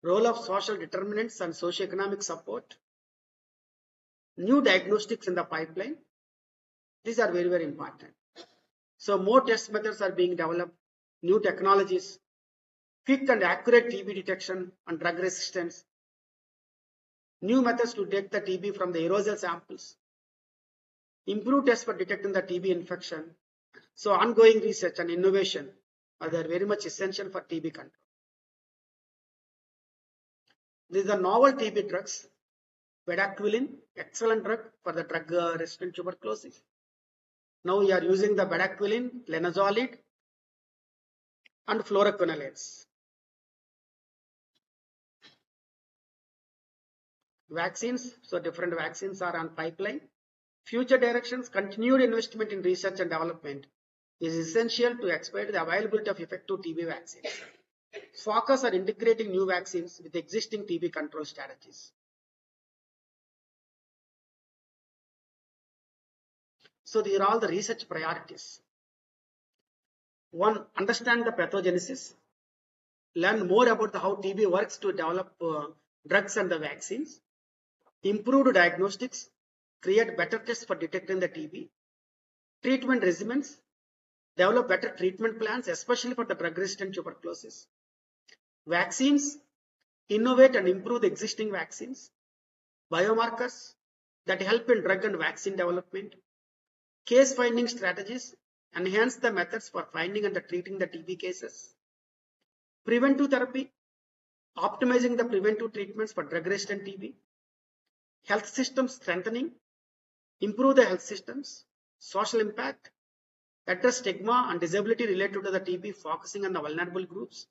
role of social determinants and socioeconomic support, new diagnostics in the pipeline. These are very, very important. So more test methods are being developed, new technologies, quick and accurate TB detection and drug resistance, new methods to detect the TB from the aerosol samples, improved tests for detecting the TB infection. So ongoing research and innovation are very much essential for TB control. These are novel TB drugs. Bedaquiline, excellent drug for the drug-resistant tuberculosis. Now we are using the bedaquiline, linezolid, and fluoroquinolones. Vaccines, so different vaccines are on pipeline. Future directions: continued investment in research and development is essential to expand the availability of effective TB vaccines. Focus on integrating new vaccines with existing TB control strategies. So these are all the research priorities. 1. Understand the pathogenesis. Learn more about how TB works to develop drugs and the vaccines. Improved diagnostics. Create better tests for detecting the TB. Treatment regimens. Develop better treatment plans, especially for the drug-resistant tuberculosis. Vaccines. Innovate and improve the existing vaccines. Biomarkers that help in drug and vaccine development. Case finding strategies. Enhance the methods for finding and treating the TB cases. Preventive therapy. Optimizing the preventive treatments for drug-resistant TB. Health system strengthening. improve the health systems, social impact, address stigma and disability related to the TB, focusing on the vulnerable groups,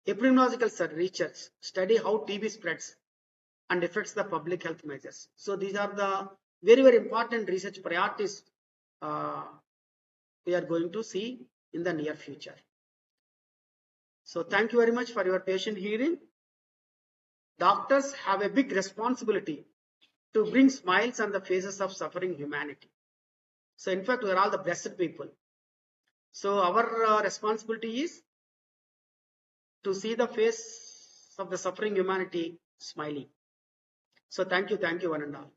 epidemiological research, study how TB spreads and affects the public health measures. So these are the very, very important research priorities we are going to see in the near future. So thank you very much for your patient hearing. Doctors have a big responsibility to bring smiles on the faces of suffering humanity. So in fact, we are all the blessed people. So our responsibility is to see the face of the suffering humanity smiling. So thank you one and all.